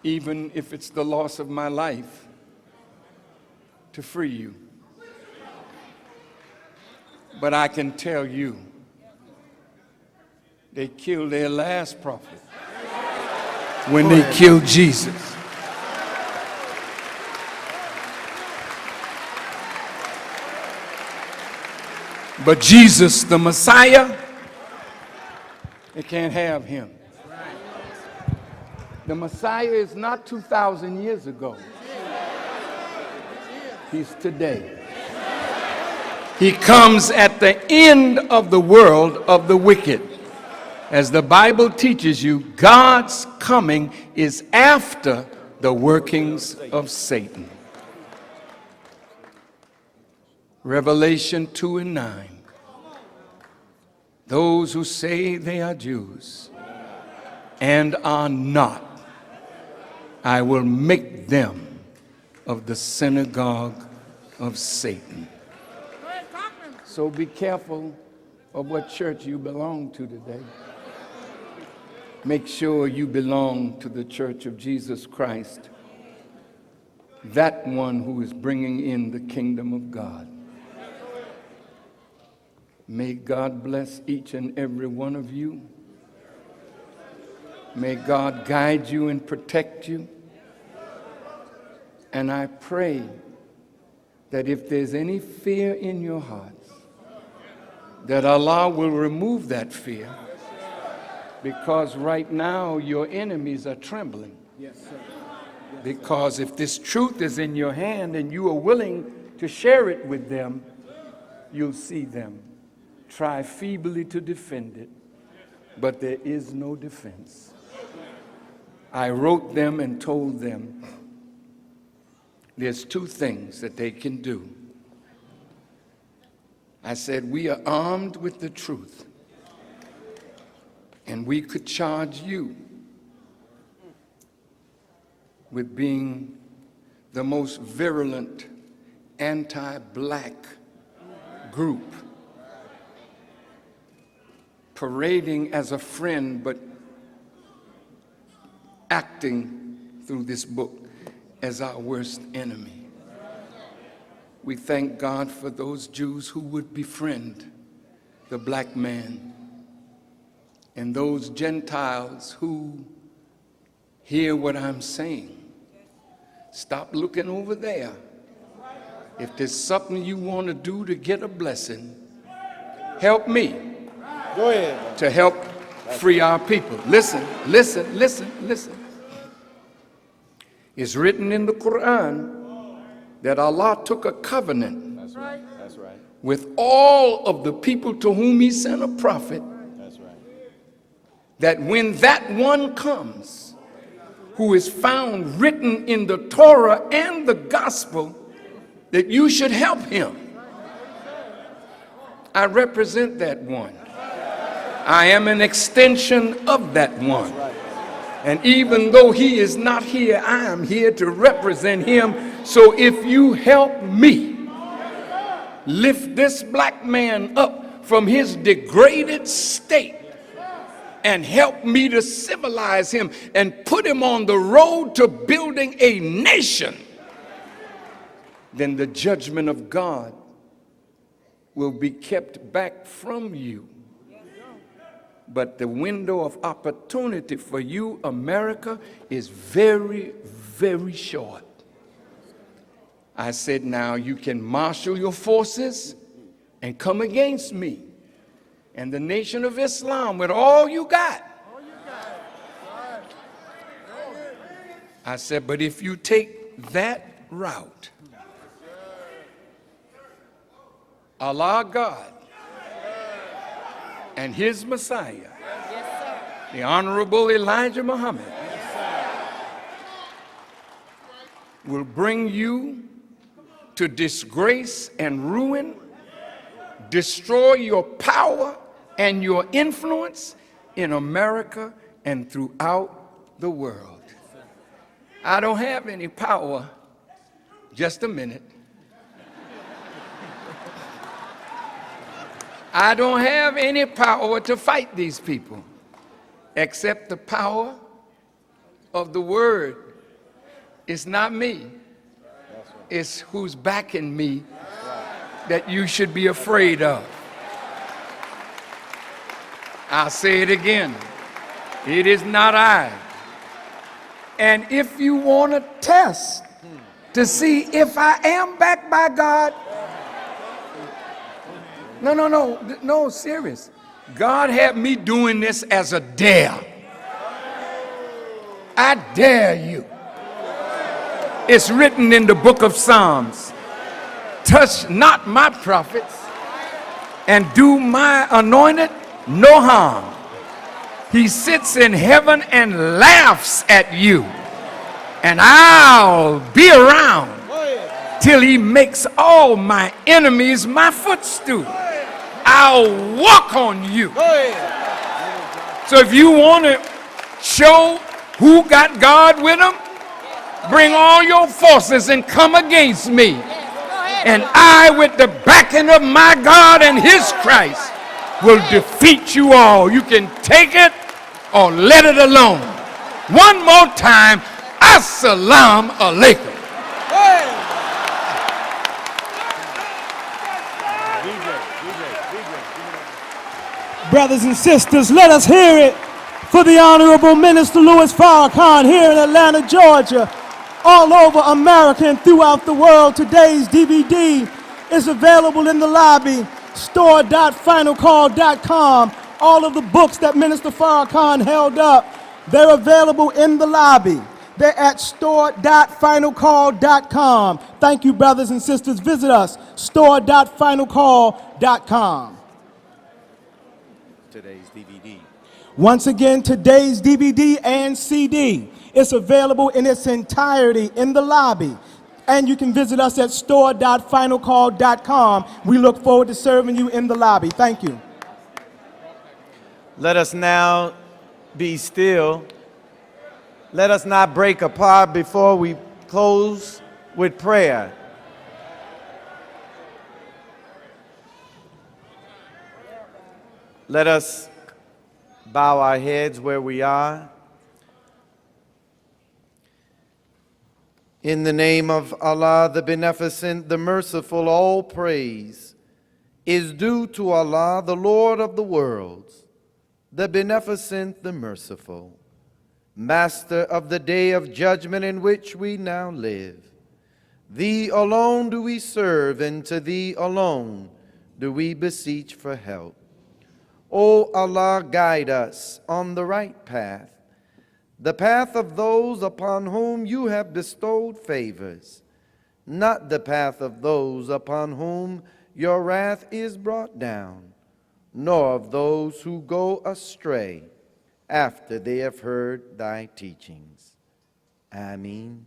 even if it's the loss of my life, to free you. But I can tell you, they killed their last prophet when they killed Jesus. But Jesus, the Messiah, they can't have him. The Messiah is not 2,000 years ago. He's today. He comes at the end of the world of the wicked. As the Bible teaches you, God's coming is after the workings of Satan. Revelation 2 and 9. Those who say they are Jews and are not, I will make them of the synagogue of Satan. So be careful of what church you belong to today. Make sure you belong to the Church of Jesus Christ, that one who is bringing in the kingdom of God. May God bless each and every one of you. May God guide you and protect you. And I pray that if there's any fear in your hearts, that Allah will remove that fear, because right now your enemies are trembling. Because if this truth is in your hand and you are willing to share it with them, you'll see them try feebly to defend it, but there is no defense. I wrote them and told them there's two things that they can do. I said, we are armed with the truth, and we could charge you with being the most virulent anti-black group, parading as a friend but acting through this book as our worst enemy. We thank God for those Jews who would befriend the black man, and those Gentiles who hear what I'm saying. Stop looking over there. If there's something you want to do to get a blessing, help me. Go ahead. To help free our people. Listen, listen, listen, listen. It's written in the Quran that Allah took a covenant. That's right. That's right. With all of the people to whom he sent a prophet. That's right. That when that one comes, who is found written in the Torah and the gospel, that you should help him. I represent that one. I am an extension of that one. And even though he is not here, I am here to represent him. So if you help me lift this black man up from his degraded state and help me to civilize him and put him on the road to building a nation, then the judgment of God will be kept back from you. But the window of opportunity for you, America, is very, very short. I said, now you can marshal your forces and come against me and the Nation of Islam with all you got. I said, but if you take that route, Allah God and his Messiah, the Honorable Elijah Muhammad, will bring you to disgrace and ruin, destroy your power and your influence in America and throughout the world. I don't have any power. Just a minute. I don't have any power to fight these people except the power of the word. It's not me. It's who's backing me that you should be afraid of. I'll say it again. It is not I. And if you want to test to see if I am backed by God, no, serious. God had me doing this as a dare. I dare you. It's written in the book of Psalms, touch not my prophets and do my anointed no harm. He sits in heaven and laughs at you, and I'll be around till he makes all my enemies my footstool. I'll walk on you. So if you want to show who got God with them, bring all your forces and come against me. And I, with the backing of my God and his Christ, will defeat you all. You can take it or let it alone. One more time, Assalamu alaikum. Brothers and sisters, let us hear it for the Honorable Minister Louis Farrakhan here in Atlanta, Georgia, all over America and throughout the world. Today's DVD is available in the lobby, store.finalcall.com. All of the books that Minister Farrakhan held up, they're available in the lobby. They're at store.finalcall.com. Thank you, brothers and sisters. Visit us, store.finalcall.com. Today's DVD. Once again, today's DVD and CD is available in its entirety in the lobby. And you can visit us at store.finalcall.com. We look forward to serving you in the lobby. Thank you. Let us now be still. Let us not break apart before we close with prayer. Let us bow our heads where we are. In the name of Allah, the Beneficent, the Merciful, all praise is due to Allah, the Lord of the worlds, the Beneficent, the Merciful, Master of the day of judgment in which we now live. Thee alone do we serve, and to Thee alone do we beseech for help. O Allah, guide us on the right path, the path of those upon whom You have bestowed favors, not the path of those upon whom Your wrath is brought down, nor of those who go astray after they have heard Thy teachings. Ameen.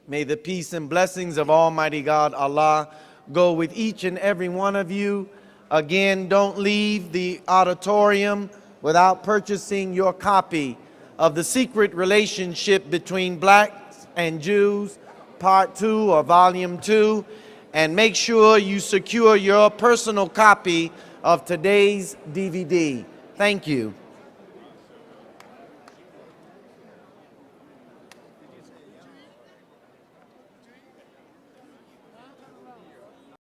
May the peace and blessings of Almighty God, Allah, go with each and every one of you. Again, don't leave the auditorium without purchasing your copy of The Secret Relationship Between Blacks and Jews, Part 2 or Volume 2, and make sure you secure your personal copy of today's DVD. Thank you.